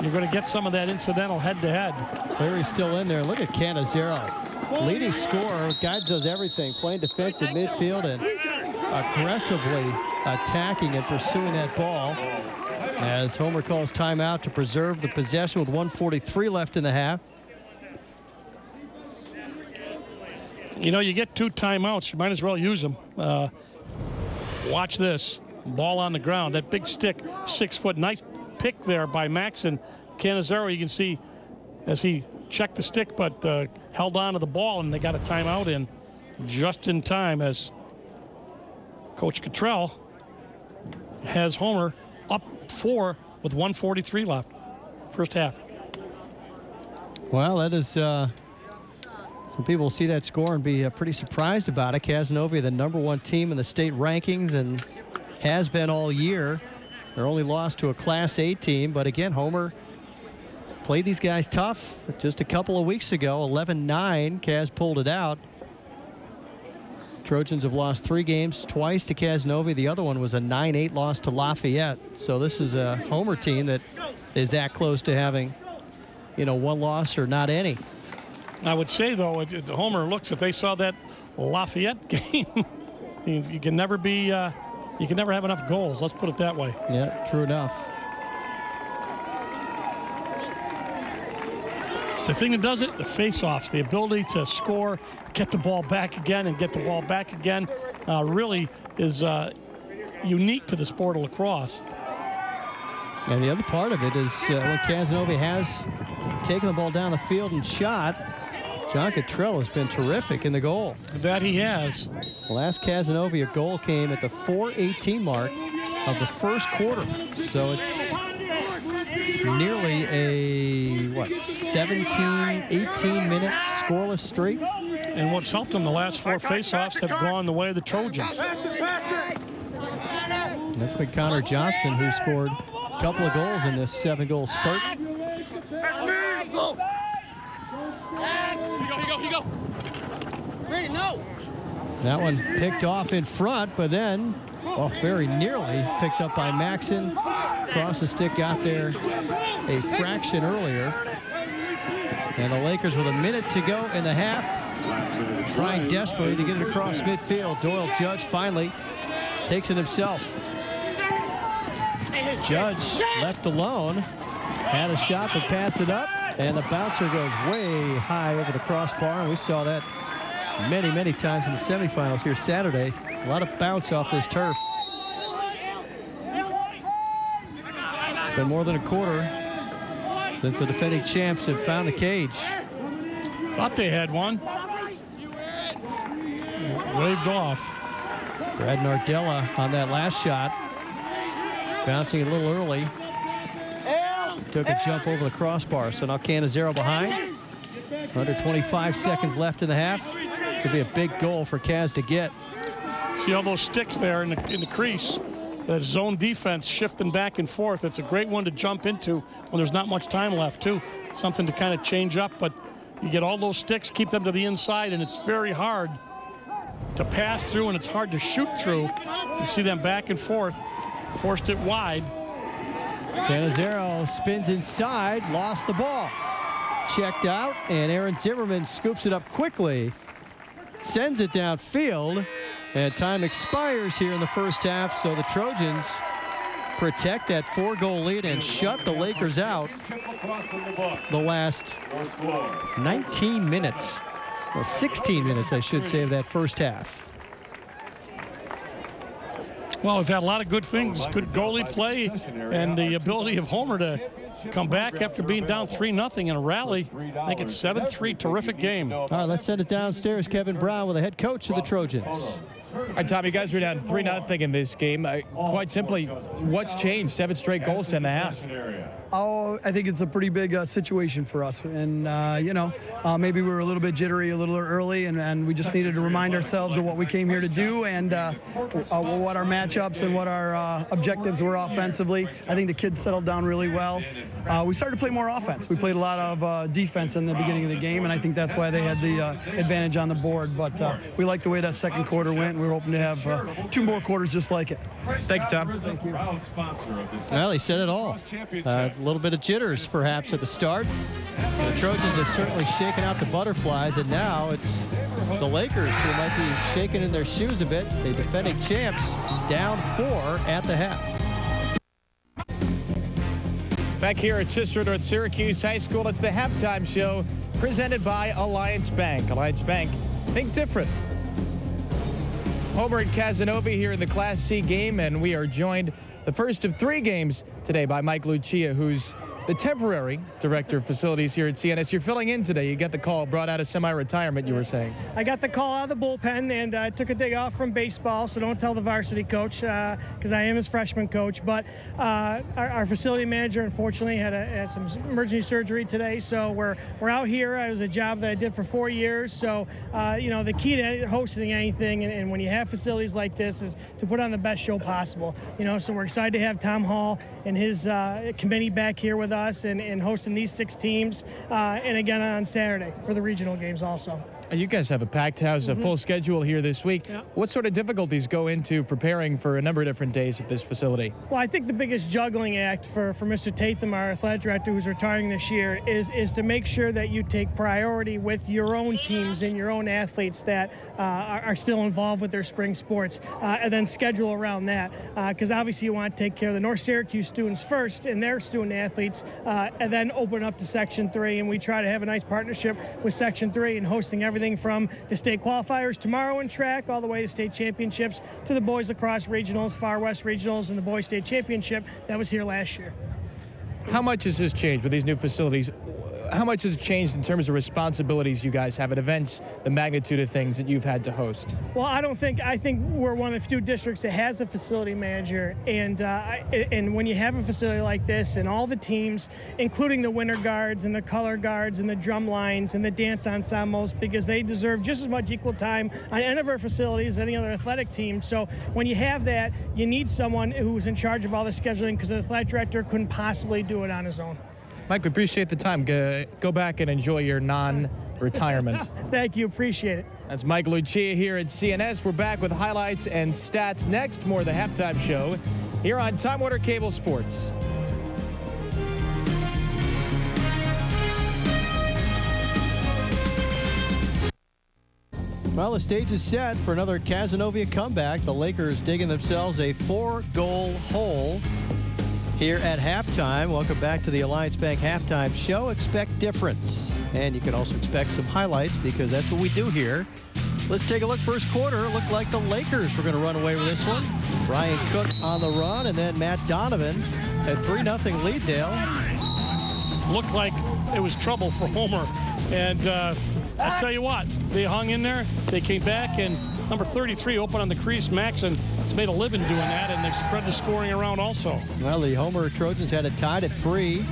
You're going to get some of that incidental head-to-head. Cleary's still in there. Look at Cazenovia. Leading scorer, guy does everything, playing defensive midfield and aggressively attacking and pursuing that ball. As Homer calls timeout to preserve the possession with 1:43 left in the half. You know, you get 2 timeouts. You might as well use them. Watch this. Ball on the ground. That big stick, 6 foot. Nice pick there by Maxon. Cazenovia, you can see as he checked the stick, but held on to the ball, and they got a timeout in just in time as Coach Cottrell has Homer up 4 with 1:43 left. First half. Well, that is some people will see that score and be pretty surprised about it. Cazenovia, the #1 team in the state rankings, and has been all year. They're only lost to a Class A team, but again, Homer played these guys tough just a couple of weeks ago. 11-9, Caz pulled it out. Trojans have lost 3 games, twice to Cazenovia. The other one was a 9-8 loss to Lafayette. So this is a Homer team that is that close to having, you know, 1 loss or not any. I would say, though, Homer looks, if they saw that Lafayette game, you can never be, you can never have enough goals. Let's put it that way. Yeah, true enough. The thing that does it, the face-offs, the ability to score, get the ball back again and get the ball back again, really is unique to the sport of lacrosse. And the other part of it is when Cazenovia has taken the ball down the field and shot, John Cottrell has been terrific in the goal. That he has. The last Cazenovia goal came at the 4:18 mark of the first quarter. So it's nearly a, what, 17, 18-minute scoreless streak. And what's helped them, the last 4 faceoffs have gone the way of the Trojans. That's been Connor Johnston, who scored a couple of goals in this 7-goal spurt. That one picked off in front, but then, well, very nearly picked up by Maxon. Cross the stick, got there a fraction earlier. And the Lakers with a minute to go in the half, trying desperately to get it across midfield. Doyle Judge finally takes it himself. Judge left alone, had a shot but passed it up, and the bouncer goes way high over the crossbar, and we saw that many, many times in the semifinals here Saturday. A lot of bounce off this turf. It's been more than a quarter since the defending champs have found the cage. Thought they had one. Waved off. Brad Nardella on that last shot. Bouncing a little early. Took a jump over the crossbar. So now Cazenovia behind. Under 25 seconds left in the half. This will be a big goal for Caz to get. See all those sticks there in the crease. That zone defense shifting back and forth. It's a great one to jump into when there's not much time left, too. Something to kind of change up, but you get all those sticks, keep them to the inside, and it's very hard to pass through, and it's hard to shoot through. You see them back and forth. Forced it wide. Cazenovia spins inside, lost the ball. Checked out, and Aaron Zimmerman scoops it up quickly. Sends it downfield, and time expires here in the first half, so the Trojans protect that 4-goal lead and shut the Lakers out the last 19 minutes. Well, 16 minutes, I should say, of that first half. Well, we've had a lot of good things, good goalie play, and the ability of Homer to come back after being down 3-0 in a rally. I think it's 7-3, terrific game. All right, let's send it downstairs. Kevin Brown with the head coach of the Trojans. All right, Tom, you guys were down 3-0 in this game. Quite simply, what's changed? 7 straight goals to end the half. Oh, I think it's a pretty big situation for us. And, you know, maybe we were a little bit jittery a little early, and we just needed to remind ourselves of what we came here to do and what our matchups and what our objectives were offensively. I think the kids settled down really well. We started to play more offense. We played a lot of defense in the beginning of the game, and I think that's why they had the advantage on the board. But we like the way that second quarter went, and we're hoping to have 2 more quarters just like it. Thank you, Tom. Thank you. Well, he said it all. A little bit of jitters, perhaps, at the start. The Trojans have certainly shaken out the butterflies, and now it's the Lakers who might be shaking in their shoes a bit. The defending champs down 4 at the half. Back here at Cicero at Syracuse High School, it's the halftime show presented by Alliance Bank. Alliance Bank think different. Homer and Cazenovia here in the Class C game, and we are joined the first of 3 games today by Mike Lucia, who's the temporary director of facilities here at CNS. You're filling in today. You got the call, brought out of semi-retirement, you were saying. I got the call out of the bullpen, and I took a day off from baseball, so don't tell the varsity coach, because I am his freshman coach. But our facility manager, unfortunately, had some emergency surgery today, so we're out here. It was a job that I did for 4 years. So, the key to hosting anything, and when you have facilities like this, is to put on the best show possible. So we're excited to have Tom Hall and his committee back here with us and hosting these 6 teams, and again on Saturday for the regional games also. You guys have a packed house, a full schedule here this week. Yeah. What sort of difficulties go into preparing for a number of different days at this facility? Well, I think the biggest juggling act for Mr. Tatham, our athletic director who's retiring this year, is to make sure that you take priority with your own teams and your own athletes that are still involved with their spring sports, and then schedule around that. Because obviously you want to take care of the North Syracuse students first and their student athletes, and then open up to Section 3. And we try to have a nice partnership with Section 3 and hosting everything from the state qualifiers tomorrow in track all the way to state championships to the boys lacrosse regionals, Far West regionals, and the boys state championship that was here last year. How much has this changed with these new facilities? How much has it changed in terms of responsibilities you guys have at events, the magnitude of things that you've had to host? Well, I think we're one of the few districts that has a facility manager, and when you have a facility like this and all the teams, including the winter guards and the color guards and the drum lines and the dance ensembles, because they deserve just as much equal time on any of our facilities as any other athletic team. So when you have that, you need someone who's in charge of all the scheduling, because an athletic director couldn't possibly do it on his own. Mike, we appreciate the time. Go back and enjoy your non-retirement. Thank you. Appreciate it. That's Mike Lucia here at CNS. We're back with highlights and stats next. More of the halftime show here on Time Warner Cable Sports. Well, the stage is set for another Cazenovia comeback. The Lakers digging themselves a 4-goal hole here at halftime. Welcome back to the Alliance Bank halftime show. Expect difference. And you can also expect some highlights, because that's what we do here. Let's take a look. First quarter, looked like the Lakers were going to run away with this one. Brian Cook on the run, and then Matt Donovan at 3-0 lead, Dale. Looked like it was trouble for Homer. And I'll tell you what, they hung in there. They came back, and number 33 open on the crease. Maxson has made a living doing that, and they've spread the scoring around also. Well, the Homer Trojans had it tied at 3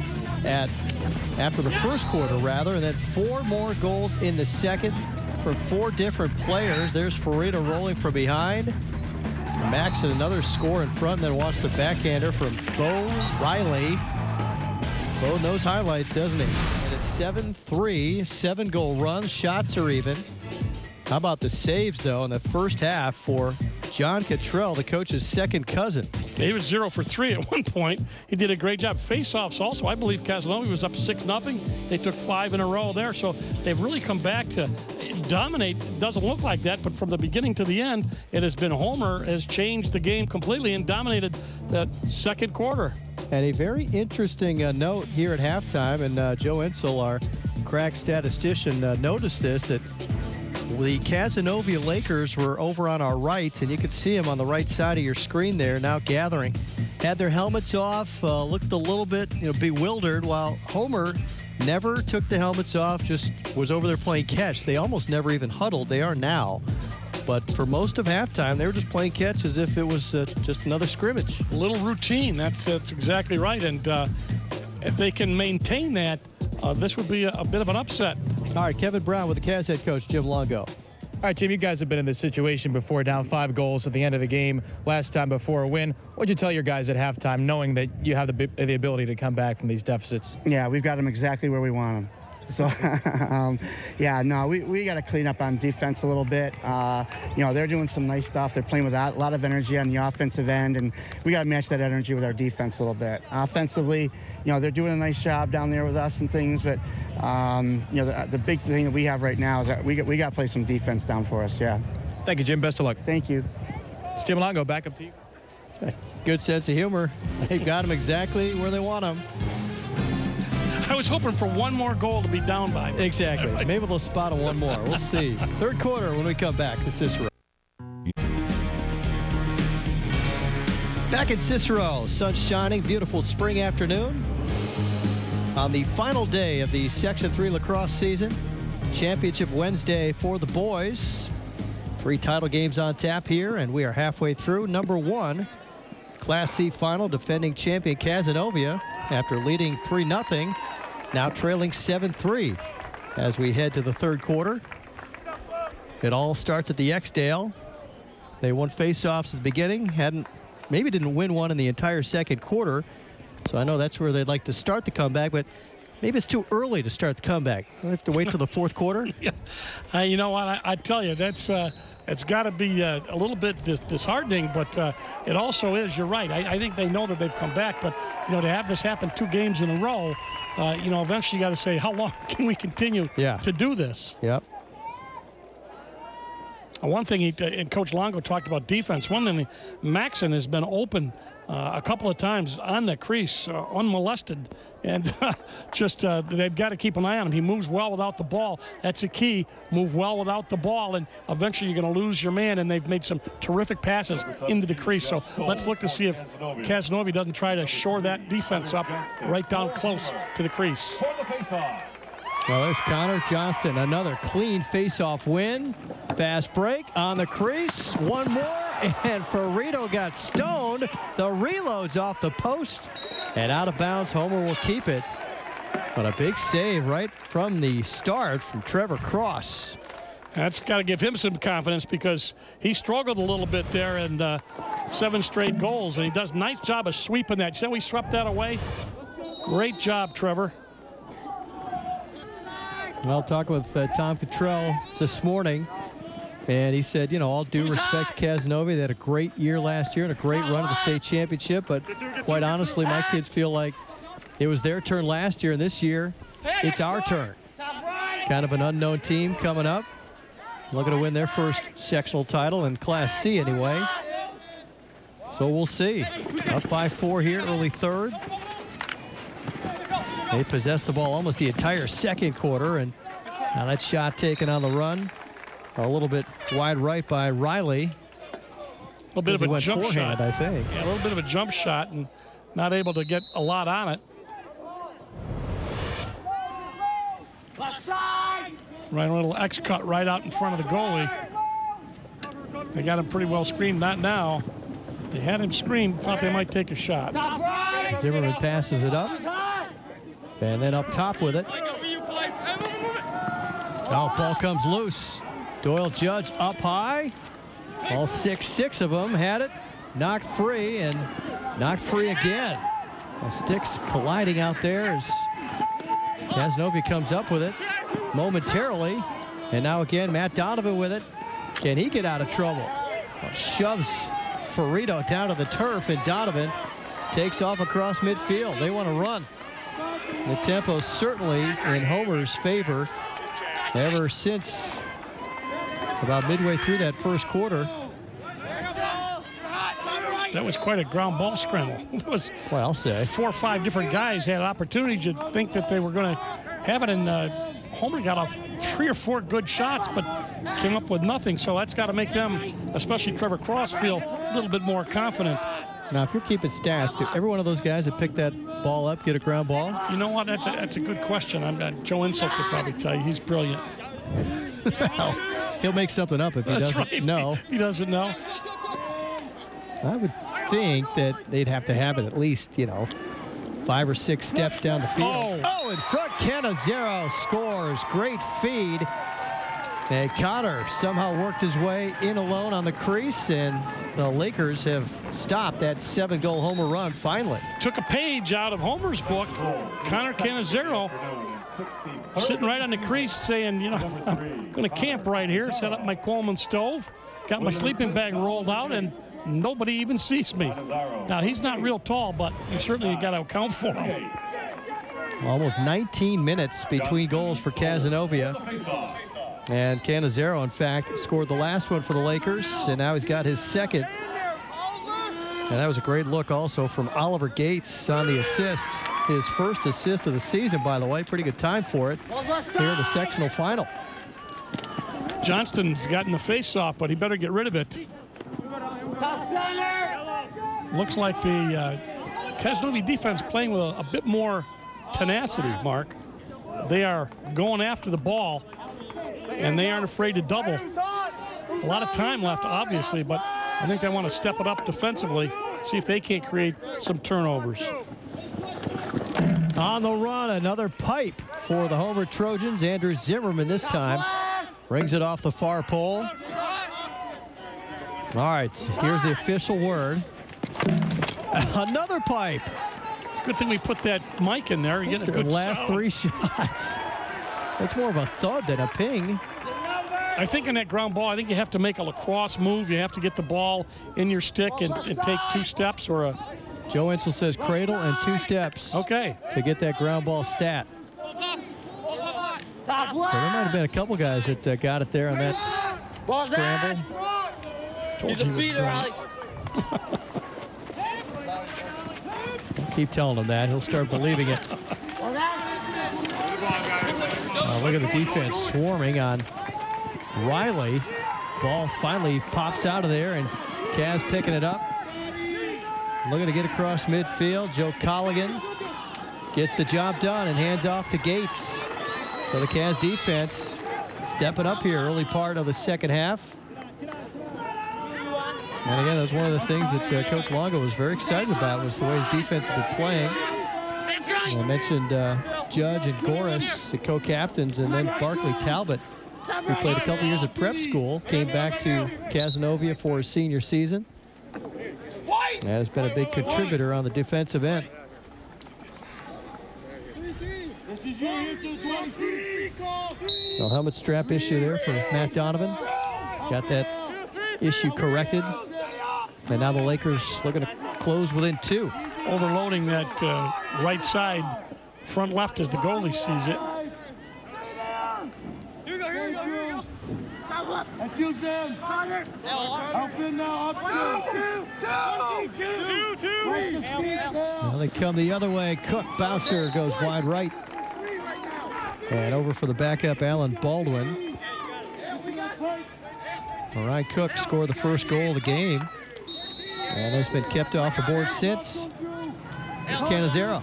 after the first quarter, rather, and then 4 more goals in the second from 4 different players. There's Farina rolling from behind. Maxson another score in front, and then watch the backhander from Bo Riley. Bo knows highlights, doesn't he? And it's 7-3, 7-goal run. Shots are even. How about the saves, though, in the first half for John Cottrell, the coach's second cousin? He was 0 for 3 at one point. He did a great job. Face-offs also. I believe Cazenovia was up 6-0. They took 5 in a row there. So they've really come back to dominate. It doesn't look like that, but from the beginning to the end, it has been Homer has changed the game completely and dominated that second quarter. And a very interesting note here at halftime, and Joe Insel, our crack statistician, noticed this, that the Cazenovia Lakers were over on our right, and you could see them on the right side of your screen there, now gathering. Had their helmets off, looked a little bit bewildered, while Homer never took the helmets off, just was over there playing catch. They almost never even huddled. They are now. But for most of halftime, they were just playing catch as if it was just another scrimmage. A little routine. That's exactly right. And if they can maintain that, this would be a bit of an upset. All right, Kevin Brown with the Cavs head coach, Jim Longo. All right, Jim, you guys have been in this situation before, down 5 goals at the end of the game last time before a win. What'd you tell your guys at halftime, knowing that you have the ability to come back from these deficits? Yeah, we've got them exactly where we want them. So, we got to clean up on defense a little bit. They're doing some nice stuff. They're playing with a lot of energy on the offensive end, and we got to match that energy with our defense a little bit. Offensively, they're doing a nice job down there with us and things, but, the big thing that we have right now is that we got to play some defense down for us, yeah. Thank you, Jim. Best of luck. Thank you. It's Jim Longo, back up to you. Good sense of humor. They've got them exactly where they want them. I was hoping for one more goal to be down by. Exactly. Maybe they'll spot on one more. We'll see. Third quarter when we come back to Cicero. Back in Cicero, sun shining, beautiful spring afternoon. On the final day of the Section 3 lacrosse season, Championship Wednesday for the boys. 3 title games on tap here, and we are halfway through. Number 1, Class C final, defending champion Cazenovia after leading 3-0, now trailing 7-3 as we head to the third quarter. It all starts at the Xdale. They won face-offs at the beginning, maybe didn't win one in the entire second quarter, so I know that's where they'd like to start the comeback, but maybe it's too early to start the comeback. We'll have to wait till the fourth quarter. Yeah. You know what? I tell you, that's it's got to be a little bit disheartening, but it also is. You're right. I think they know that they've come back, but to have this happen 2 games in a row, eventually you got to say, how long can we continue to do this? Yep. One thing, and Coach Longo talked about defense. One thing, Maxon has been open a couple of times on the crease, unmolested, and they've got to keep an eye on him. He moves well without the ball. That's a key. Move well without the ball, and eventually you're going to lose your man, and they've made some terrific passes into the crease. So let's look to see if Cazenovia doesn't try to shore that defense up right down close to the crease. Well, there's Connor Johnston, another clean face-off win. Fast break on the crease. One more, and Ferrito got stoned. The reload's off the post and out of bounds. Homer will keep it. But a big save right from the start from Trevor Cross. That's got to give him some confidence because he struggled a little bit there, and 7 straight goals, and he does a nice job of sweeping that. See how he swept that away? Great job, Trevor. Well, talking with Tom Cottrell this morning, and he said, all due respect to Cazenovia, they had a great year last year and a great run to the state championship, but quite honestly, my kids feel like it was their turn last year, and this year, it's our turn. Kind of an unknown team coming up, looking to win their first sectional title in Class C anyway. So we'll see. Up by 4 here, early third. They possessed the ball almost the entire second quarter, and now that shot taken on the run. A little bit wide right by Riley. A little bit of a jump shot, I think. Yeah, a little bit of a jump shot and not able to get a lot on it. Right, a little X cut right out in front of the goalie. They got him pretty well screened. Not now. They had him screened, thought they might take a shot. Zimmerman passes it up. And then up top with it. Oh, ball comes loose. Doyle Judge up high. All 6 of them had it. Knocked free and knocked free again. Well, sticks colliding out there as Cazenovia comes up with it momentarily. And now again, Matt Donovan with it. Can he get out of trouble? Well, shoves Ferrito down to the turf, and Donovan takes off across midfield. They want to run. The tempo certainly in Homer's favor ever since about midway through that first quarter. That was quite a ground ball scramble. It was, well, I'll say 4 or 5 different guys had opportunities. You'd think that they were going to have it, and Homer got off 3 or 4 good shots, but came up with nothing. So that's got to make them, especially Trevor Cross, feel a little bit more confident. Now, if you're keeping stats, do every one of those guys that picked that ball up get a ground ball? You know what? That's a good question. Joe Insel could probably tell you. He's brilliant. Well, he'll make something up if he doesn't know. If he doesn't know. I would think that they'd have to have it at least, 5 or 6 steps down the field. Oh, in front, Cazenovia scores. Great feed. And Connor somehow worked his way in alone on the crease, and the Lakers have stopped that 7-goal Homer run finally. Took a page out of Homer's book. Connor Cazenovia sitting right on the crease saying, I'm going to camp right here, set up my Coleman stove, got my sleeping bag rolled out, and nobody even sees me. Now, he's not real tall, but you certainly got to account for him. Almost 19 minutes between goals for Cazenovia. And Cazenovia, in fact, scored the last one for the Lakers, and now he's got his second. And that was a great look also from Oliver Gates on the assist. his first assist of the season, by the way. Pretty good time for it here in the sectional final. Johnston's gotten the face-off, but he better get rid of it. Looks like the Cazenovia defense playing with a bit more tenacity, Mark. They are going after the ball, and they aren't afraid to double. A lot of time left, obviously, but I think they want to step it up defensively, see if they can't create some turnovers. On the run, another pipe for the Homer Trojans. Andrew Zimmerman this time brings it off the far pole. All right, here's the official word. Another pipe. It's a good thing we put that mic in there. You get a good last sound. 3 shots. That's more of a thud than a ping. I think in that ground ball, I think you have to make a lacrosse move. You have to get the ball in your stick and take 2 steps or a... Joe Insel says cradle and 2 steps. Okay. To get that ground ball stat. So there might have been a couple guys that got it there on that scramble. He's a feeder, Ali. Keep telling him that. He'll start believing it. Look at the defense swarming on Riley. Ball finally pops out of there, and Kaz picking it up. Looking to get across midfield. Joe Colligan gets the job done and hands off to Gates. So the Kaz defense stepping up here early part of the second half. And again, that was one of the things that Coach Longo was very excited about, was the way his defense had been playing. And I mentioned Judge and Goris, the co-captains, and then Barkley Talbot, who played a couple years at prep school, came back to Cazenovia for his senior season. And has been a big contributor on the defensive end. No helmet strap issue there for Matt Donovan. Got that issue corrected. And now the Lakers looking to close within 2. Overloading that right side, front left as the goalie sees it. Here you go. That's you, Sam. Up in now, up two. Well, they come the other way. Cook bouncer goes wide right. And over for the backup, Alan Baldwin. Ryan Cook scored the first goal of the game. And has been kept off the board since. Cazenovia.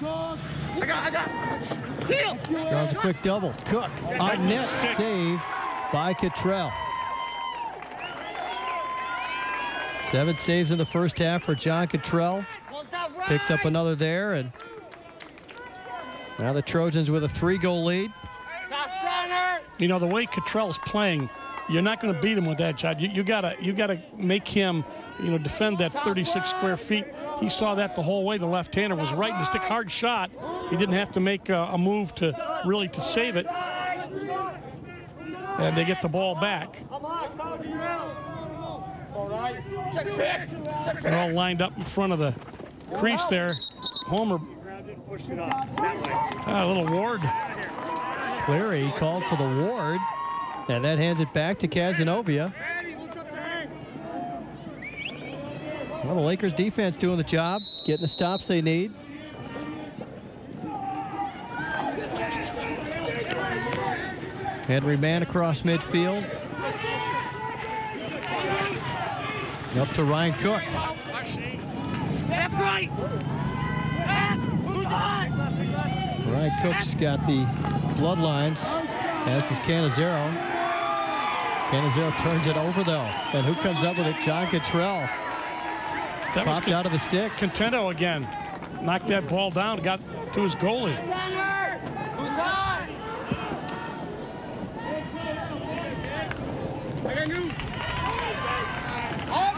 Draws a quick double. Cook on net, save by Cottrell. 7 saves in the first half for John Cottrell. Picks up another there, and now the Trojans with a 3-goal lead. You know, the way Cottrell's playing, you're not going to beat him with that shot. You gotta make him, you know, defend that 36 square feet. He saw that the whole way. The left-hander was right in the stick. Hard shot. He didn't have to make a move to really save it. And they get the ball back. They're all lined up in front of the crease there. Homer. A little ward. Cleary called for the ward. And that hands it back to Cazenovia. Well, the Lakers defense doing the job, getting the stops they need. Henry Mann across midfield. Up to Ryan Cook. Ryan Cook's got the bloodlines, as is Cazenovia. Cazenovia turns it over, though. And who comes up with it? John Cottrell. That popped out of the stick. Contento again. Knocked that ball down, got to his goalie.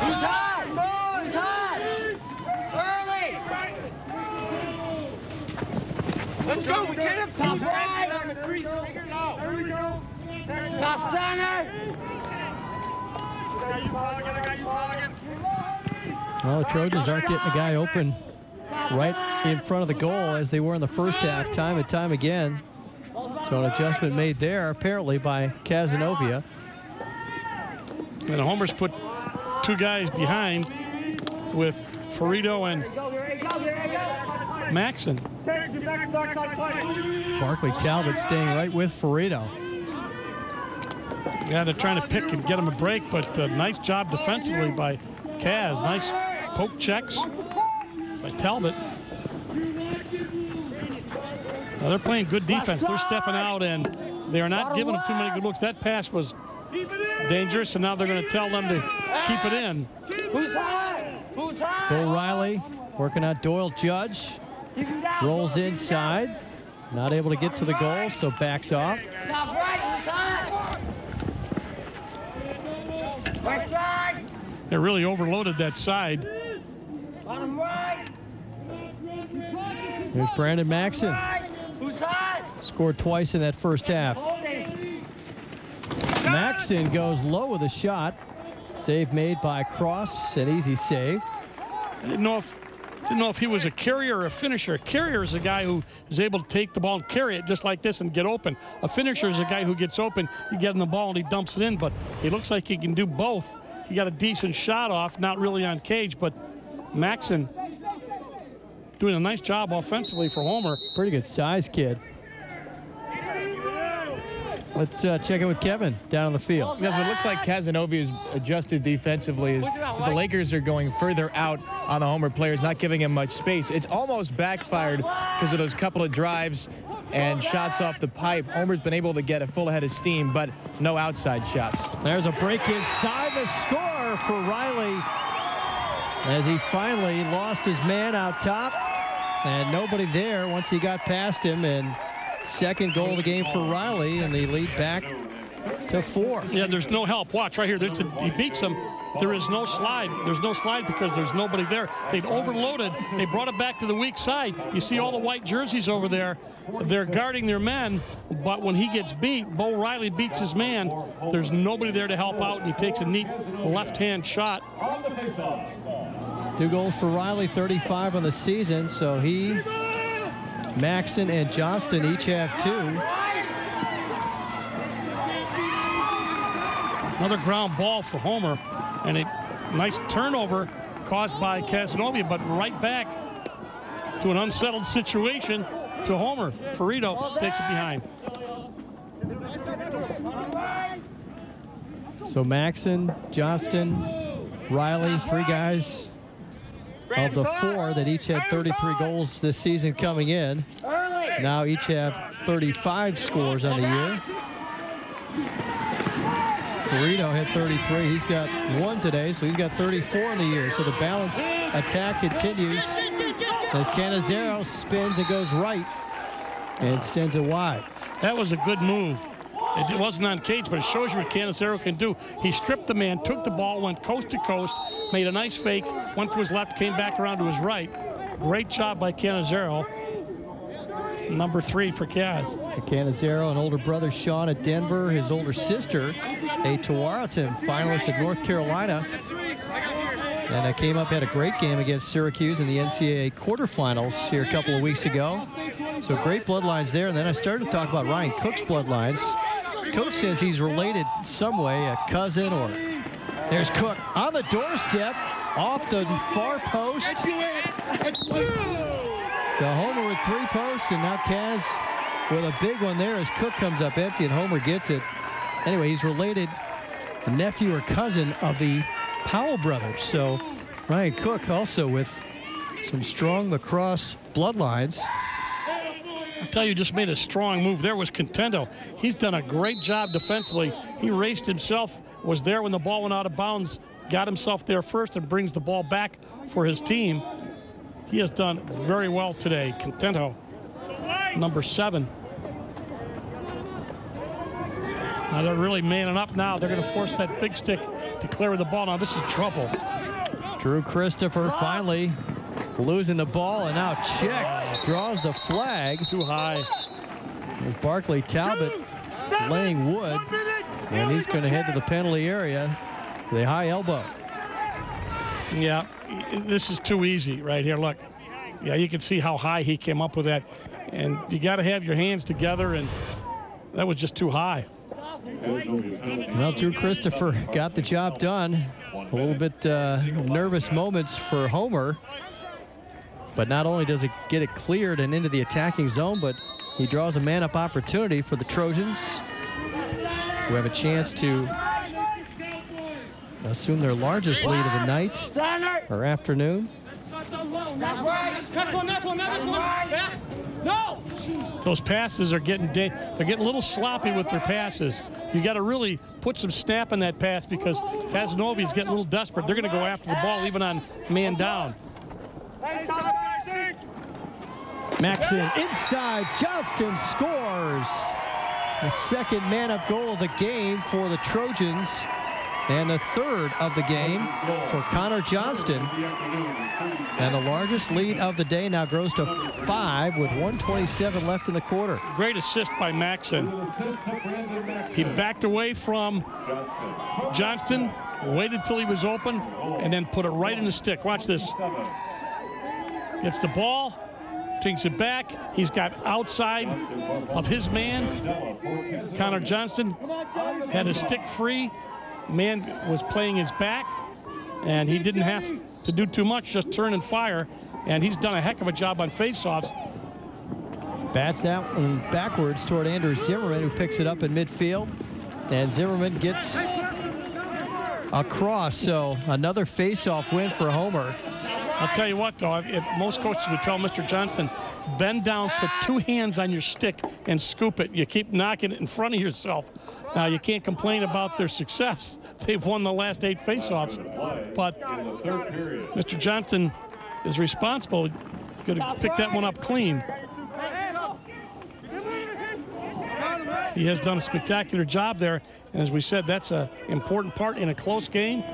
Who's hot? Who's hot? Early. Let's go. We can't have top right on the crease. Figure it out. There we go. Top center. Well, the Trojans aren't getting the guy open right in front of the goal as they were in the first half, time and time again. So an adjustment made there, apparently, by Cazenovia. And the Homers put 2 guys behind with Ferrito and Maxson. Barkley Talbot staying right with Ferrito. Yeah, they're trying to pick and get him a break, but nice job defensively by Caz. Nice poke checks by Talbot. Now they're playing good defense. They're stepping out, and they are not giving them too many good looks. That pass was dangerous, and now they're going to tell them to keep it in. Who's high? Who's high? Bill Riley working on Doyle Judge. Rolls inside. Not able to get to the goal, so backs off. Top right, who's high? Right side. They really overloaded that side. Bottom right. There's Brandon Maxson. Who's high? Scored twice in that first half. Maxson goes low with a shot. Save made by Cross, an easy save. I didn't know if he was a carrier or a finisher. A carrier is a guy who is able to take the ball and carry it just like this and get open. A finisher is a guy who gets open, you get him the ball and he dumps it in, but he looks like he can do both. He got a decent shot off, not really on cage, but Maxson doing a nice job offensively for Homer. Pretty good size kid. Let's check in with Kevin down on the field. Because it looks like Cazenovia is adjusted defensively as the Lakers are going further out on the Homer players, not giving him much space. It's almost backfired because of those couple of drives and shots off the pipe. Homer's been able to get a full head of steam, but no outside shots. There's a break inside, the score for Riley as he finally lost his man out top, and nobody there once he got past him, and second goal of the game for Riley, and they lead back to 4. Yeah, there's no help. Watch right here. He beats him. There is no slide. There's no slide because there's nobody there. They've overloaded. They brought it back to the weak side. You see all the white jerseys over there. They're guarding their men, but when he gets beat, Bo Riley beats his man. There's nobody there to help out, and he takes a neat left-hand shot. 2 goals for Riley, 35 on the season, so he, Maxson, and Johnston each have 2. Another ground ball for Homer, and a nice turnover caused by Cazenovia, but right back to an unsettled situation to Homer. Ferrito takes it behind. So Maxson, Johnston, Riley, 3 guys of the 4 that each had 33 goals this season coming in. Now each have 35 scores on the year. Ferrito had 33. He's got 1 today, so he's got 34 in the year. So the balance attack continues as Cicero spins and goes right and sends it wide. That was a good move. It wasn't on cage, but it shows you what Cicero can do. He stripped the man, took the ball, went coast to coast, made a nice fake, went to his left, came back around to his right. Great job by Cicero. Number 3 for Caz. Cicero, an older brother, Sean, at Denver. His older sister, a Tewaaraton finalist at North Carolina. And I came up, had a great game against Syracuse in the NCAA quarterfinals here a couple of weeks ago. So great bloodlines there. And then I started to talk about Ryan Cook's bloodlines. His coach says he's related some way, a cousin, or there's Cook on the doorstep, off the far post. So Homer with 3 posts, and now Caz with a big one there as Cook comes up empty and Homer gets it. Anyway, he's related, a nephew or cousin of the Powell brothers. So Ryan Cook also with some strong lacrosse bloodlines. I'll tell you, just made a strong move. There was Contento. He's done a great job defensively. He raced himself, was there when the ball went out of bounds, got himself there first and brings the ball back for his team. He has done very well today. Contento, number 7. Now they're really manning up now. They're going to force that big stick to clear the ball. Now this is trouble. Drew Christopher finally losing the ball and now checked. Draws the flag. Too high. With Barkley Talbot laying wood. And he's going to head to the penalty area with a high elbow. Yeah, this is too easy right here. Look, yeah, you can see how high he came up with that. And you got to have your hands together, and that was just too high. Well, Drew Christopher got the job done. A little bit nervous moments for Homer. But not only does it get it cleared and into the attacking zone, but he draws a man-up opportunity for the Trojans, who have a chance to assume their largest lead of the night or afternoon. No! Those passes are they're getting a little sloppy with their passes. You got to really put some snap in that pass because Cazenovia is getting a little desperate. They're going to go after the ball even on man down. Maxson inside, Johnston scores. The second man-up goal of the game for the Trojans, and the third of the game for Connor Johnston. And the largest lead of the day now grows to 5 with 1:27 left in the quarter. Great assist by Maxson. He backed away from Johnston, waited till he was open, and then put it right in the stick. Watch this. Gets the ball, takes it back. He's got outside of his man. Connor Johnston had his stick free. Man was playing his back, and he didn't have to do too much, just turn and fire. And he's done a heck of a job on faceoffs. Bats that one backwards toward Andrew Zimmerman, who picks it up in midfield. And Zimmerman gets across, so another faceoff win for Homer. I'll tell you what, though, if most coaches would tell Mr. Johnston, bend down, put 2 hands on your stick, and scoop it. You keep knocking it in front of yourself. Now, you can't complain about their success. They've won the last 8 faceoffs. But Mr. Johnston is responsible. Going to pick that one up clean. He has done a spectacular job there. And as we said, that's an important part in a close game.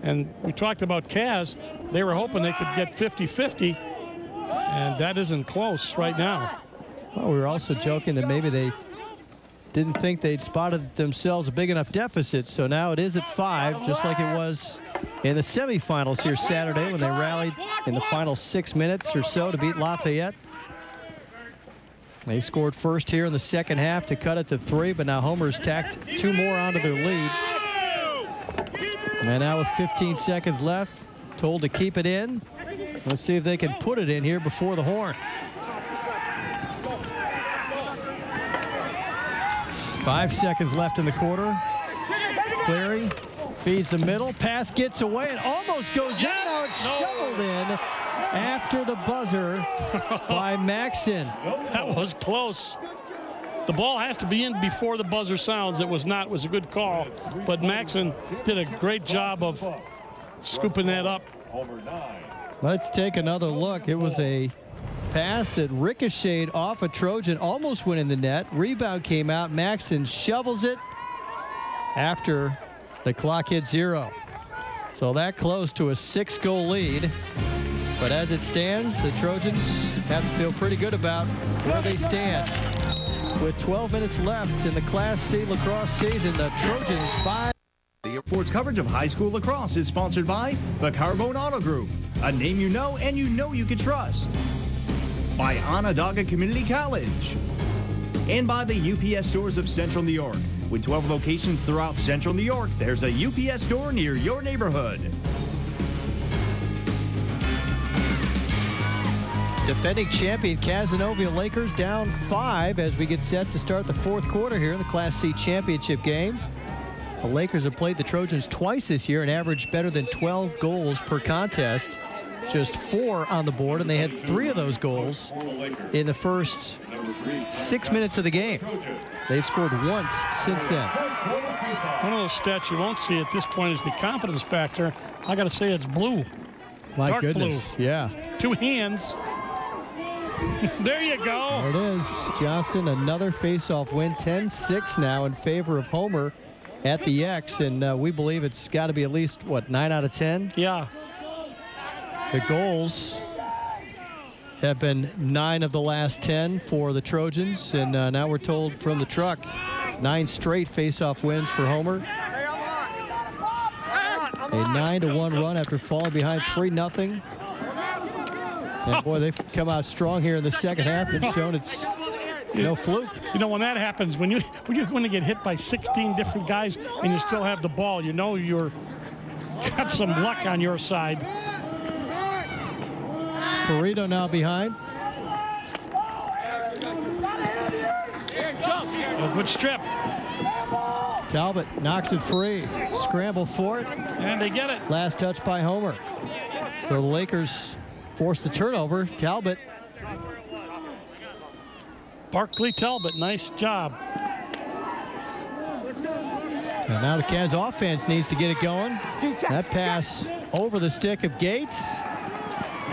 And we talked about Caz. They were hoping they could get 50-50, and that isn't close right now. Well, we were also joking that maybe they didn't think they'd spotted themselves a big enough deficit, so now it is at 5, just like it was in the semifinals here Saturday when they rallied in the final 6 minutes or so to beat Lafayette. They scored first here in the second half to cut it to 3, but now Homer's tacked 2 more onto their lead. And now with 15 seconds left, told to keep it in. Let's see if they can put it in here before the horn. 5 seconds left in the quarter. Cleary feeds the middle. Pass gets away and almost goes in. Now it's shoveled in after the buzzer by Maxson. That was close. The ball has to be in before the buzzer sounds. It was not. It was a good call. But Maxson did a great job of scooping that up. Let's take another look. It was a pass that ricocheted off a Trojan, almost went in the net. Rebound came out. Maxson shovels it after the clock hit 0. So that close to a 6-goal lead. But as it stands, the Trojans have to feel pretty good about where they stand. With 12 minutes left in the Class C lacrosse season, the Trojans 5. Sports coverage of high school lacrosse is sponsored by the Carbone Auto Group, a name you know and you know you can trust. By Onondaga Community College. And by the UPS stores of Central New York. With 12 locations throughout Central New York, there's a UPS store near your neighborhood. Defending champion Cazenovia Lakers down 5 as we get set to start the 4th quarter here in the Class C championship game. The Lakers have played the Trojans twice this year and averaged better than 12 goals per contest. Just 4 on the board, and they had 3 of those goals in the first 6 minutes of the game. They've scored once since then. One of those stats you won't see at this point is the confidence factor. I got to say it's blue. My Dark goodness, blue. yeah. 2 hands. There you go. There it is. Johnston, another faceoff win. 10-6 now in favor of Homer at the X, and we believe it's got to be at least, what, 9 out of 10? Yeah. The goals have been 9 of the last 10 for the Trojans, and now we're told from the truck 9 straight faceoff wins for Homer. A 9-1 run after falling behind 3-0. And boy, they've come out strong here in the second half and shown it's no fluke. You know, when that happens, when you're going to get hit by 16 different guys and you still have the ball, you know you're got some luck on your side. Ferrito now behind. A good strip. Talbot knocks it free. Scramble for it. And they get it. Last touch by Homer. So the Lakers force the turnover. Talbot. Barkley Talbot, nice job. And now the Cavs offense needs to get it going. That pass over the stick of Gates.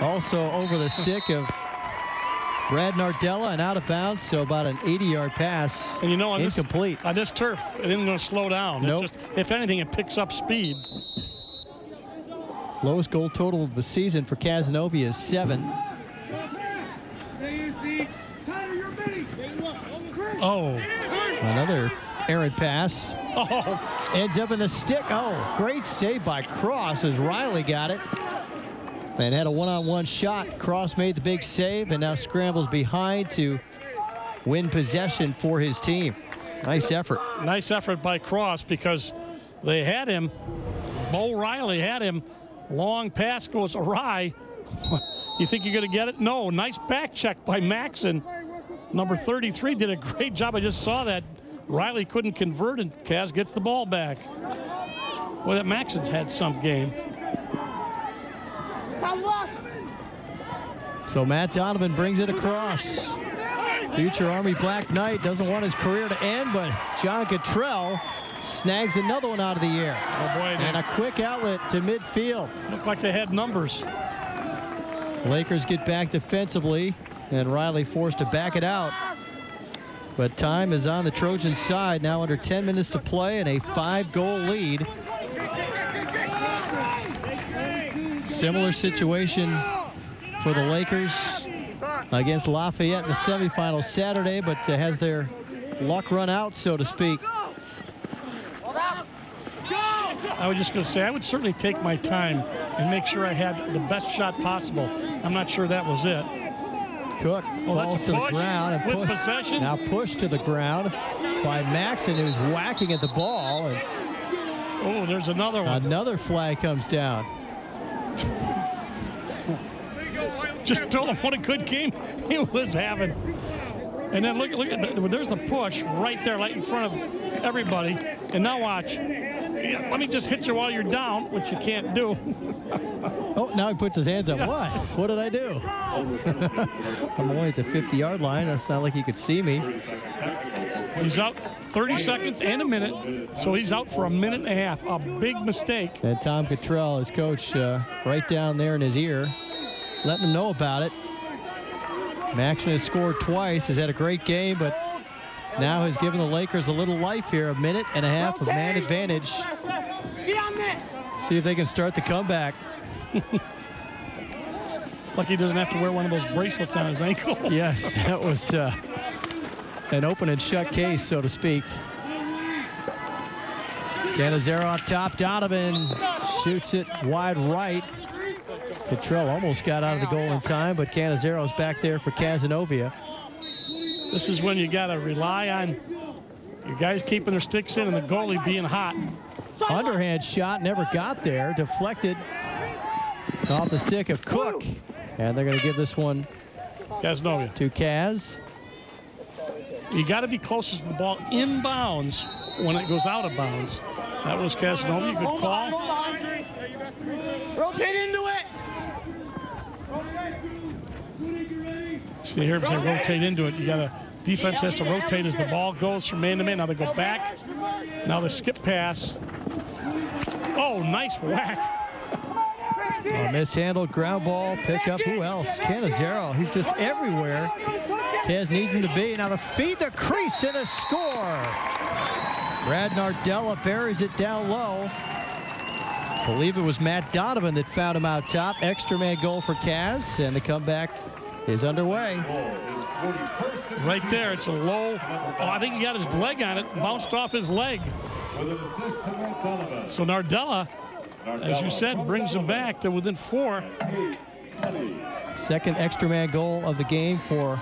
Also over the stick of Brad Nardella and out of bounds, so about an 80-yard pass. And you know, incomplete. On this turf, it isn't going to slow down. Nope. It's just, if anything, it picks up speed. Lowest goal total of the season for Cazenovia is 7. Oh. Another errant pass. Oh. Ends up in the stick. Oh, great save by Cross as Riley got it. And had a one-on-one shot. Cross made the big save and now scrambles behind to win possession for his team. Nice effort. Nice effort by Cross because they had him. Bo Riley had him. Long pass goes awry. You think you're going to get it? No. Nice back check by Maxson. Number 33 did a great job. I just saw that. Riley couldn't convert and Caz gets the ball back. Well, that Maxson's had some game. So Matt Donovan brings it across. Future Army Black Knight doesn't want his career to end, but John Cottrell snags another one out of the air. Oh boy, and a quick outlet to midfield. Looked like they had numbers. Lakers get back defensively, and Riley forced to back it out. But time is on the Trojan side. Now under 10 minutes to play and a 5-goal lead. Similar situation for the Lakers against Lafayette in the semifinals Saturday, but has their luck run out, so to speak. I was just going to say, I would certainly take my time and make sure I had the best shot possible. I'm not sure that was it. Cook falls to the ground and with possession. Now pushed to the ground by Maxson, who's whacking at the ball. And oh, there's another one. Another flag comes down. Just told him what a good game he was having. And then look at there's the push right there, right in front of everybody. And now watch. Let me just hit you while you're down, which you can't do. Oh, now he puts his hands up. What? What did I do? I'm only at the 50-yard line. It's not like he could see me. He's out 30 seconds and a minute, so he's out for a minute and a half. A big mistake. And Tom Cottrell, his coach, right down there in his ear, letting him know about it. Maxson has scored twice, has had a great game, but now has given the Lakers a little life here. A minute and a half of man advantage. See if they can start the comeback. Lucky he doesn't have to wear one of those bracelets on his ankle. Yes, that was an open and shut case, so to speak. Cazenovia up top. Donovan shoots it wide right. Cottrell almost got out of the goal in time, but Canizzero's back there for Cazenovia. This is when you got to rely on your guys keeping their sticks in and the goalie being hot. Underhand shot never got there. Deflected off the stick of Cook. And they're going to give this one Cazenovia to Caz. You got to be closest to the ball in bounds when it goes out of bounds. That was Cazenovia. Good call. Rotate into it. See here, they rotate into it. You got to defense has to rotate as the ball goes from man to man. Now they go back. Now the skip pass. Oh, nice whack. Mishandled ground ball pickup. Who else? Cazenovia. He's just everywhere. Caz needs him to be. Now to feed the crease and a score. Brad Nardella buries it down low. I believe it was Matt Donovan that found him out top. Extra man goal for Caz, and the comeback is underway. Right there, it's a low. Oh, I think he got his leg on it, bounced off his leg. So Nardella, as you said, brings him back to within 4. Second extra man goal of the game for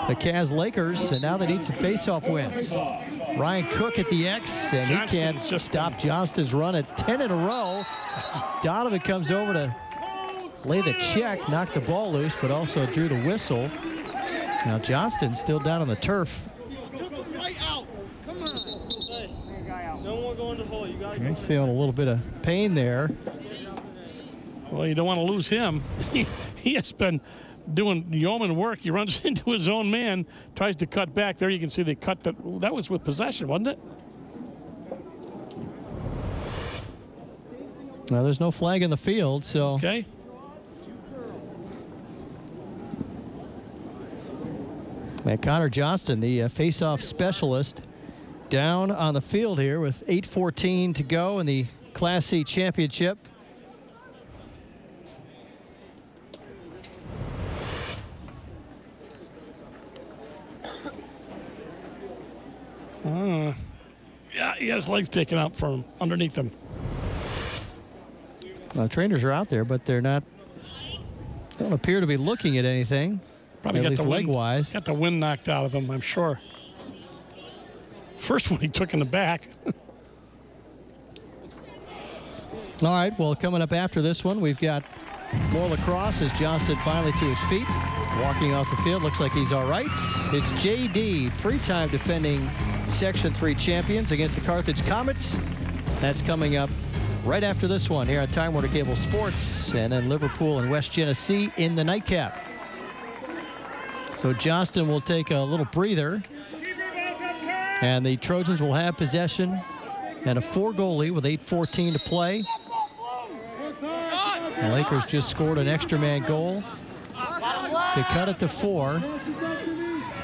the Caz Lakers, and now they need some face-off wins. Ryan Cook at the X, and he can't stop Johnston's run. It's 10 in a row. Donovan comes over to lay the check, knocked the ball loose, but also drew the whistle. Now Johnston's still down on the turf. He's feeling a little bit of pain there. Well, you don't want to lose him. He has been doing yeoman work. He runs into his own man, tries to cut back. There you can see they cut that. That was with possession, wasn't it? Now there's no flag in the field, so. Okay. And Connor Johnston, the face-off specialist, down on the field here with 8:14 to go in the Class C championship. Yeah, he has legs taken out from underneath him. Well, trainers are out there, but they're not. Don't appear to be looking at anything. Probably at got least leg-wise. Got the wind knocked out of him, I'm sure. First one he took in the back. All right, well, coming up after this one, we've got more lacrosse as Johnston finally to his feet. Walking off the field, looks like he's all right. It's JD, three-time defending Section 3 champions against the Carthage Comets. That's coming up right after this one here on Time Warner Cable Sports, and then Liverpool and West Genesee in the nightcap. So Johnston will take a little breather, and the Trojans will have possession and a 4-goal lead with 8:14 to play. The Lakers just scored an extra man goal to cut it to 4.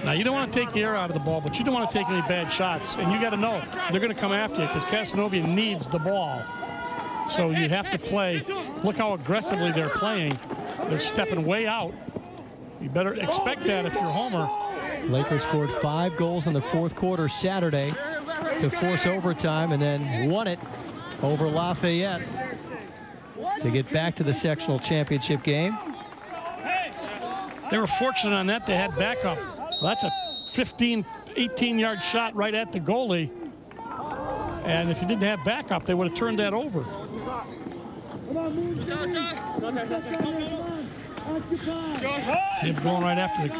Now, you don't want to take the air out of the ball, but you don't want to take any bad shots. And you got to know they're going to come after you because Cazenovia needs the ball. So you have to play. Look how aggressively they're playing. They're stepping way out. You better expect that if you're Homer. Lakers scored 5 goals in the fourth quarter Saturday to force overtime and then won it over Lafayette to get back to the sectional championship game. They were fortunate on that. They had backup. Well, that's a 15, 18-yard shot right at the goalie. And if you didn't have backup, they would have turned that over. See him going right after the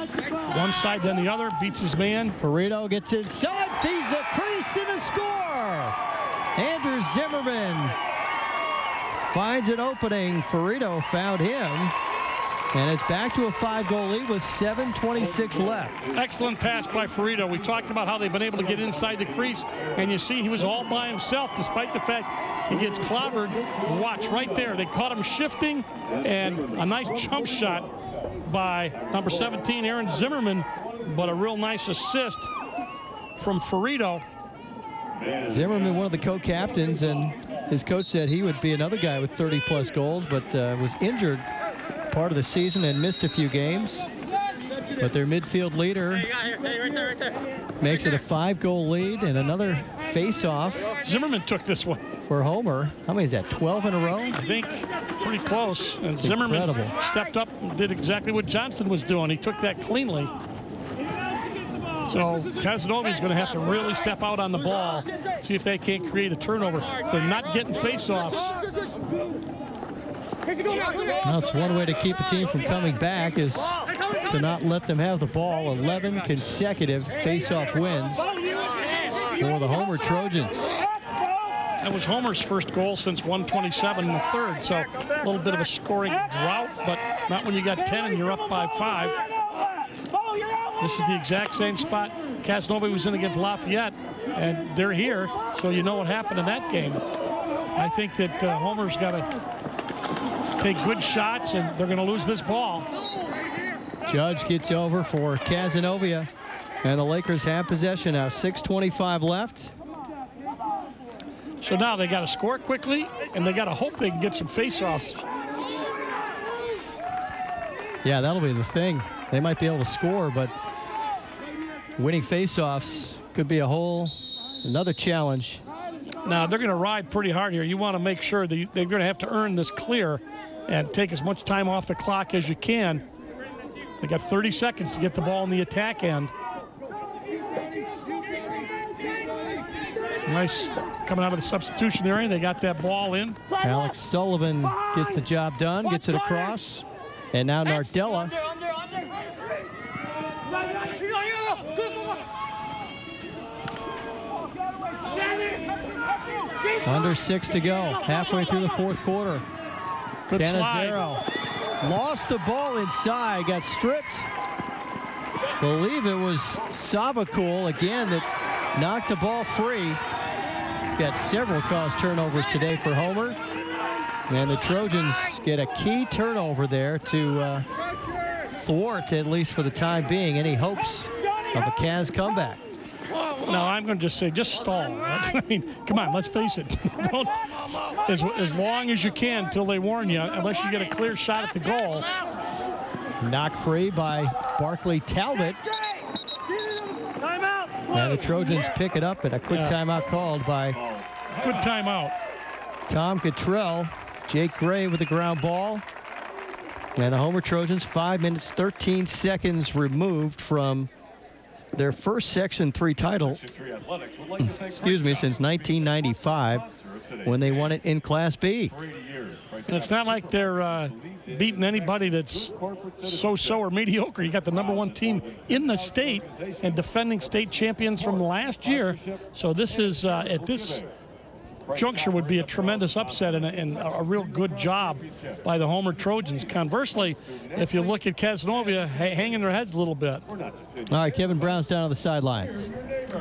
one side, then the other, beats his man. Ferrito gets inside, feeds the crease, and a score. Andrew Zimmerman finds an opening. Ferrito found him. And it's back to a 5-goal lead with 7:26 left. Excellent pass by Ferrito. We talked about how they've been able to get inside the crease, and you see he was all by himself despite the fact he gets clobbered. Watch right there. They caught him shifting, and a nice jump shot by number 17, Aaron Zimmerman, but a real nice assist from Ferrito. Zimmerman, one of the co-captains, and his coach said he would be another guy with 30-plus goals, but was injured part of the season and missed a few games. But their midfield leader makes it a 5-goal lead and another face-off. Zimmerman took this one for Homer. How many is that, 12 in a row? I think pretty close. And Zimmerman stepped up and did exactly what Johnston was doing. He took that cleanly. So Cazenovia is going to have to really step out on the ball, see if they can't create a turnover. They're not getting face-offs. Well, it's one way to keep a team from coming back is to not let them have the ball. 11 consecutive face-off wins for the Homer Trojans. That was Homer's first goal since 127 in the third, so a little bit of a scoring drought, but not when you got 10 and you're up by 5. This is the exact same spot Cazenovia was in against Lafayette, and they're here, so you know what happened in that game. I think that Homer's got to take good shots, and they're going to lose this ball. Judge gets over for Cazenovia, and the Lakers have possession now. 6:25 left. So now they got to score quickly, and they got to hope they can get some face-offs. Yeah, that'll be the thing. They might be able to score, but winning face-offs could be another challenge. Now, they're going to ride pretty hard here. You want to make sure that they're going to have to earn this clear and take as much time off the clock as you can. They got 30 seconds to get the ball in the attack end. Nice coming out of the substitution area. They got that ball in. Alex Sullivan gets the job done, gets it across. And now Nardella. Under 6 to go, halfway through the fourth quarter. Good Cazenovia lost the ball inside, got stripped. Believe it was Savakul again that knocked the ball free. Got several caused turnovers today for Homer. And the Trojans get a key turnover there to thwart, at least for the time being, any hopes of a Caz comeback. No, I'm going to just say, just stall. I mean, come on, let's face it. Don't, as long as you can until they warn you, unless you get a clear shot at the goal. Knocked free by Barkley Talbot. Timeout. And the Trojans pick it up, and a quick timeout called by good timeout. Tom Cottrell. Jake Gray with the ground ball. And the Homer Trojans 5 minutes, 13 seconds removed from their first Section 3 title, excuse me, since 1995, when they won it in Class B. And it's not like they're beating anybody that's so-so or mediocre. You got the #1 team in the state and defending state champions from last year. So this is, at this juncture, would be a tremendous upset and a real good job by the Homer Trojans. Conversely, if you look at Cazenovia, hanging their heads a little bit. All right, Kevin Brown's down on the sidelines.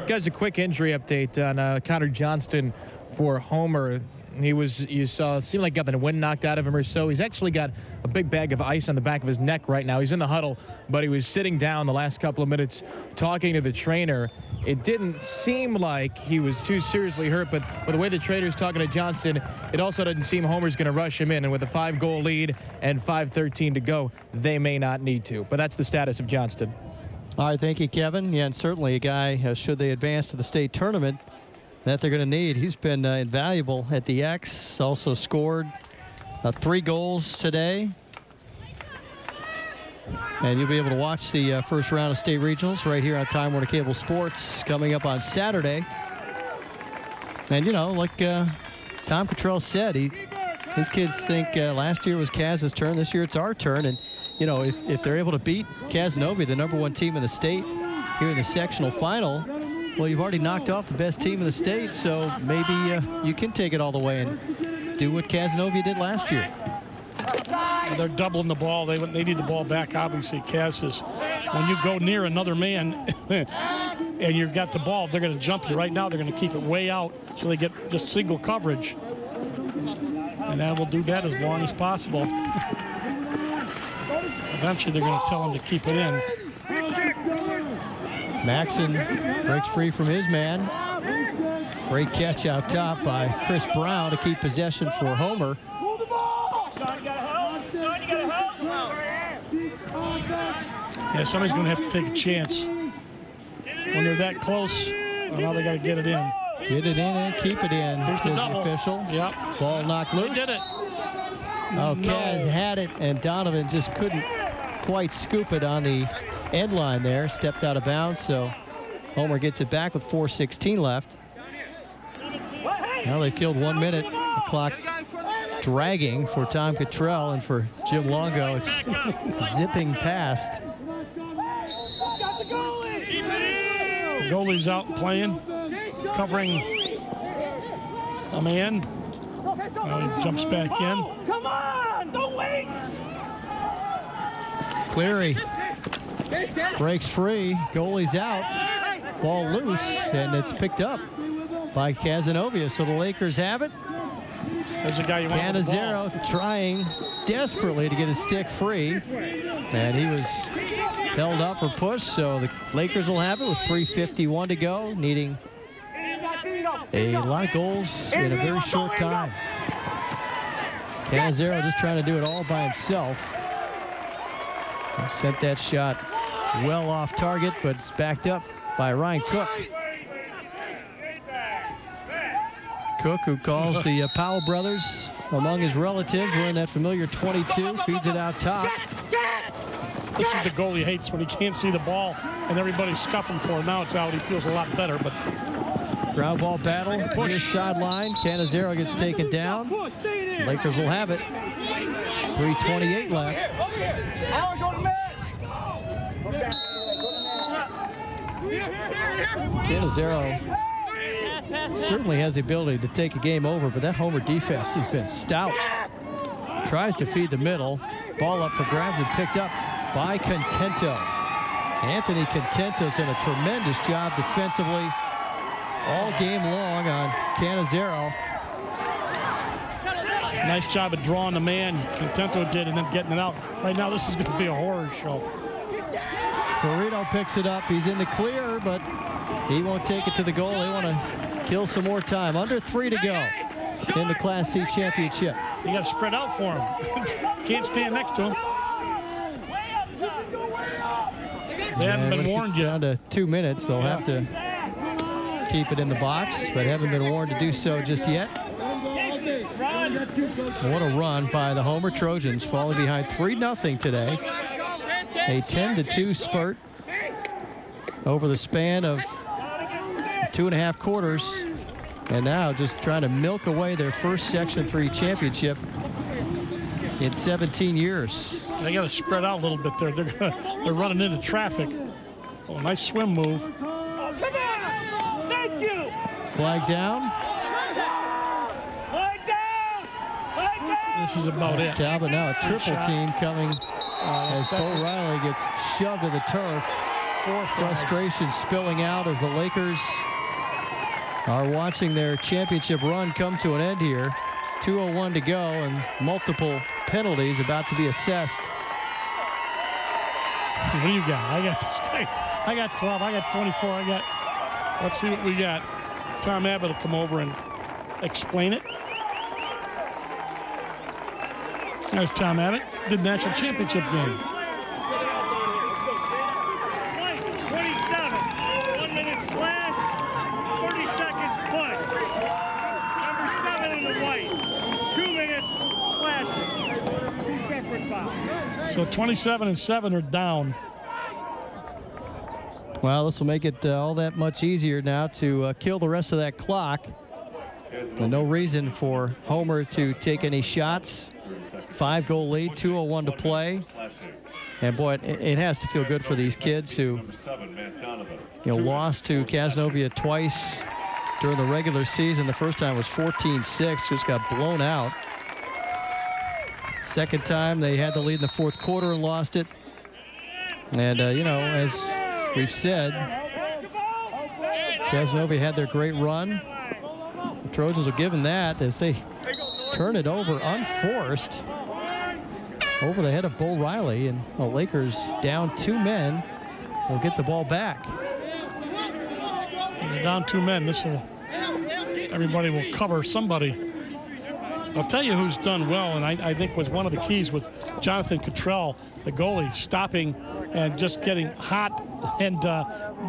Guys, a quick injury update on Connor Johnston for Homer. He was, you saw, seemed like got the wind knocked out of him or so. He's actually got a big bag of ice on the back of his neck right now. He's in the huddle, but he was sitting down the last couple of minutes talking to the trainer. It didn't seem like he was too seriously hurt, but with the way the trainer's talking to Johnston, it also doesn't seem Homer's going to rush him in. And with a 5-goal lead and 5:13 to go, they may not need to. But that's the status of Johnston. All right, thank you, Kevin. Yeah, and certainly a guy, should they advance to the state tournament, that they're going to need. He's been invaluable at the X. Also scored 3 goals today. And you'll be able to watch the first round of state regionals right here on Time Warner Cable Sports coming up on Saturday. And, you know, like Tom Cottrell said, his kids think last year was Caz's turn. This year it's our turn. And, you know, if they're able to beat Cazenovia, the #1 team in the state, here in the sectional final, well, you've already knocked off the best team in the state, so maybe you can take it all the way and do what Cazenovia did last year. They're doubling the ball. They need the ball back, obviously. Caz is, when you go near another man and you've got the ball, they're going to jump you. Right now, they're going to keep it way out so they get just single coverage. And that will do that as long as possible. Eventually, they're going to tell them to keep it in. Maxson breaks free from his man. Great catch out top by Chris Brown to keep possession for Homer. Yeah, somebody's going to have to take a chance. When they're that close, well, now they got to get it in. Get it in and keep it in. Here's the double. Official. Yep. Ball knocked loose. They did it. Oh, Caz had it, and Donovan just couldn't quite scoop it on the end line there. Stepped out of bounds, so Homer gets it back with 4:16 left. Now they've killed 1 minute. The clock dragging for Tom Cottrell, and for Jim Longo, it's zipping past. The goalie's out playing, covering a man. Now he jumps back in. Come on, don't wait. Cleary breaks free. Goalie's out. Ball loose, and it's picked up by Cazenovia. So the Lakers have it. There's a guy you want with the ball. Cannizaro trying desperately to get his stick free, and he was held up or pushed, so the Lakers will have it with 3:51 to go, needing a lot of goals in a very short time. Cannizaro just trying to do it all by himself. Sent that shot well off target, but it's backed up by Ryan Cook. Cook, who calls the Powell brothers among his relatives, wearing that familiar 22, feeds it out top. This is the goal he hates, when he can't see the ball and everybody's scuffing for him. Now it's out. He feels a lot better, but Ground ball battle, near sideline. Cazenovia gets taken down. Lakers will have it. 3:28 left. Cazenovia certainly has the ability to take a game over, but that Homer defense has been stout. Tries to feed the middle. Ball up for grabs and picked up by Contento. Anthony Contento's done a tremendous job defensively all game long on Cazenovia. Nice job of drawing the man, Contento did, and then getting it out. Right now, this is going to be a horror show. Ferrito picks it up. He's in the clear, but he won't take it to the goal. They want to kill some more time. Under 3 to go in the Class C championship. You got to spread out for him. Can't stand next to him. They haven't been warned yet. Down to 2 minutes. They'll have to keep it in the box, but haven't been warned to do so just yet. What a run by the Homer Trojans, falling behind 3-0 today. A 10-2 spurt over the span of 2.5 quarters, and now just trying to milk away their first Section 3 championship in 17 years. They got to spread out a little bit there. They're running into traffic. Oh, nice swim move. Oh, come on! Thank you! Flag down. Flag down! Flag down! This is about it. Talbot now a triple team coming as Bo Riley gets shoved to the turf. Frustration spilling out as the Lakers are watching their championship run come to an end here. 2:01 to go and multiple penalties about to be assessed. What do you got? I got this guy. I got 12. I got 24. Let's see what we got. Tom Abbott will come over and explain it. There's Tom Abbott, did national championship game. 27, 1 minute slash, 30 seconds punt. Number 7 in the white, 2 minutes slashing. 2 separate fouls. So 27 and 7 are down. Well, this will make it all that much easier now to kill the rest of that clock. And no reason for Homer to take any shots. 5-goal lead, 2:01 to play. And boy, it has to feel good for these kids who lost to Cazenovia twice during the regular season. The first time was 14-6, just got blown out. Second time they had the lead in the fourth quarter and lost it. And as we've said, Cazenovia had their great run. The Trojans will give them that as they turn it over unforced over the head of Bo Riley, and the Lakers down 2 men will get the ball back. And they're down 2 men. Everybody will cover somebody. I'll tell you who's done well, and I think was one of the keys with Jonathan Cottrell, the goalie, stopping and just getting hot and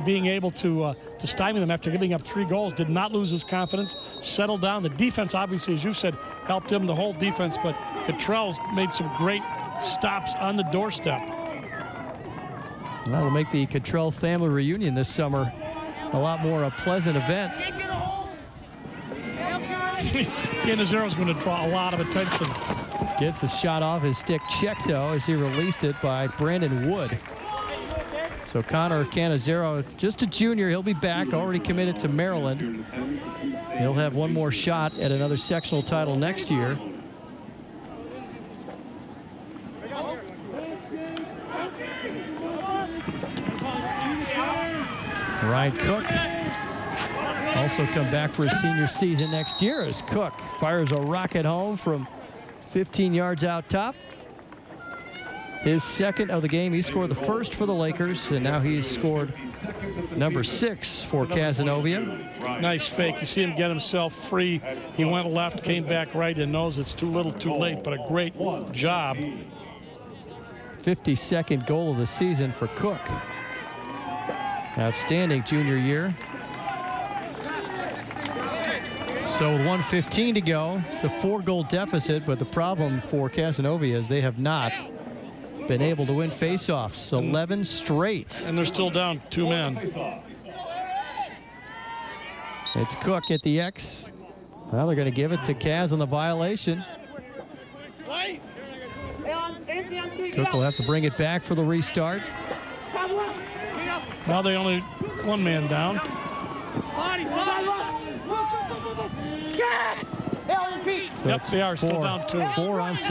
being able to stymie them after giving up 3 goals. Did not lose his confidence, settled down. The defense, obviously, as you said, helped him, the whole defense, but Cottrell's made some great stops on the doorstep. That'll make the Cottrell family reunion this summer a lot more a pleasant event. Cazenovia is going to draw a lot of attention. Gets the shot off his stick check, though, as he released it by Brandon Wood. So Connor Cazenovia, just a junior, he'll be back, already committed to Maryland. He'll have one more shot at another sectional title next year. Ryan Cook also come back for his senior season next year as Cook fires a rocket home from 15 yards out top. His second of the game. He scored the first for the Lakers, and now he's scored number 6 for Cazenovia. Nice fake. You see him get himself free. He went left, came back right, and knows it's too little too late, but a great job. 52nd goal of the season for Cook. Outstanding junior year. So with 1:15 to go, it's a 4-goal deficit, but the problem for Cazenovia is they have not been able to win faceoffs. 11 straight. And they're still down 2 men. It's Cook at the X. Well, they're going to give it to Caz on the violation. Cook will have to bring it back for the restart. Now they only one man down. So Yep, they are still down 2. 4 on 6.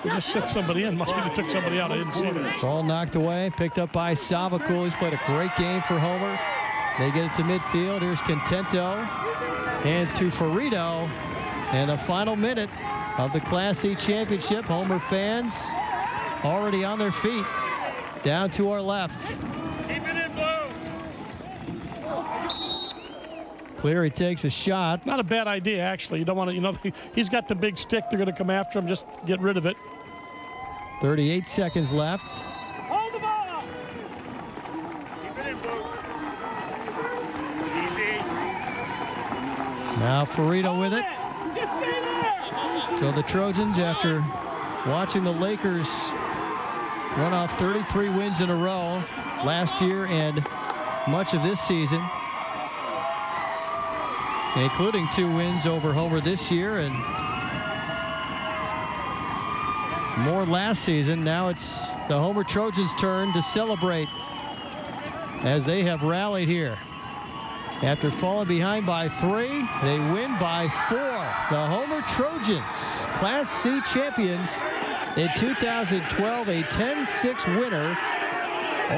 They just set somebody in. Must be they took somebody out. I didn't see that. Ball knocked away, picked up by Savakul. He's played a great game for Homer. They get it to midfield. Here's Contento. Hands to Ferrito. And the final minute of the Class C championship. Homer fans already on their feet. Down to our left. Keep it in, Blue. Cleary takes a shot. Not a bad idea, actually. You don't want to, you know, he's got the big stick. They're going to come after him. Just get rid of it. 38 seconds left. Hold the ball. Keep it in, Blue. Easy. Now Ferrito with it. Just stay there. So the Trojans, after watching the Lakers run off 33 wins in a row last year and much of this season, including 2 wins over Homer this year and more last season. Now it's the Homer Trojans' turn to celebrate as they have rallied here. After falling behind by 3, they win by 4. The Homer Trojans, Class C champions in 2012, a 10-6 winner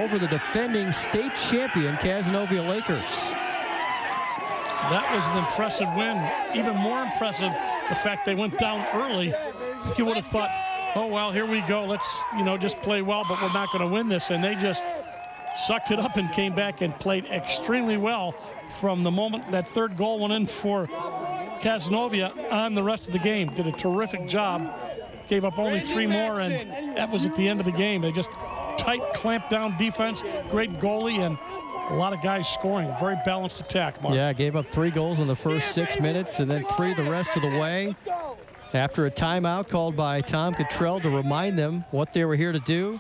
over the defending state champion Cazenovia Lakers. That was an impressive win. Even more impressive, the fact they went down early. You would have thought, oh, well, here we go. Let's, you know, just play well, but we're not going to win this. And they just sucked it up and came back and played extremely well from the moment that third goal went in for Cazenovia on the rest of the game. Did a terrific job. Gave up only 3 more, and that was at the end of the game. They just tight, clamped down defense, great goalie, and a lot of guys scoring. Very balanced attack, Mark. Yeah, gave up 3 goals in the first 6 minutes and then 3 the rest of the way. After a timeout called by Tom Cottrell to remind them what they were here to do,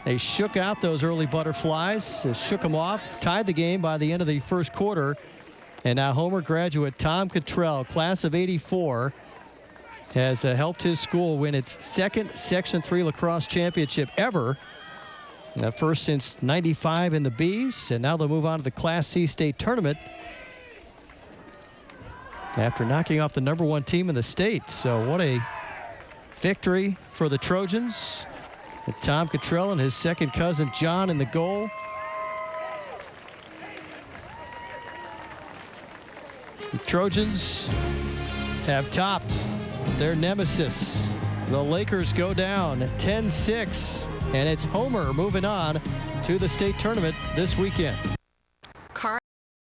they shook out those early butterflies, shook them off, tied the game by the end of the first quarter. And now Homer graduate Tom Cottrell, class of '84, has helped his school win its 2nd Section 3 lacrosse championship ever. First since '95 in the Bs, and now they'll move on to the Class C state tournament after knocking off the #1 team in the state. So what a victory for the Trojans. With Tom Cottrell and his second cousin John in the goal. The Trojans have topped their nemesis. The Lakers go down 10-6, and it's Homer moving on to the state tournament this weekend.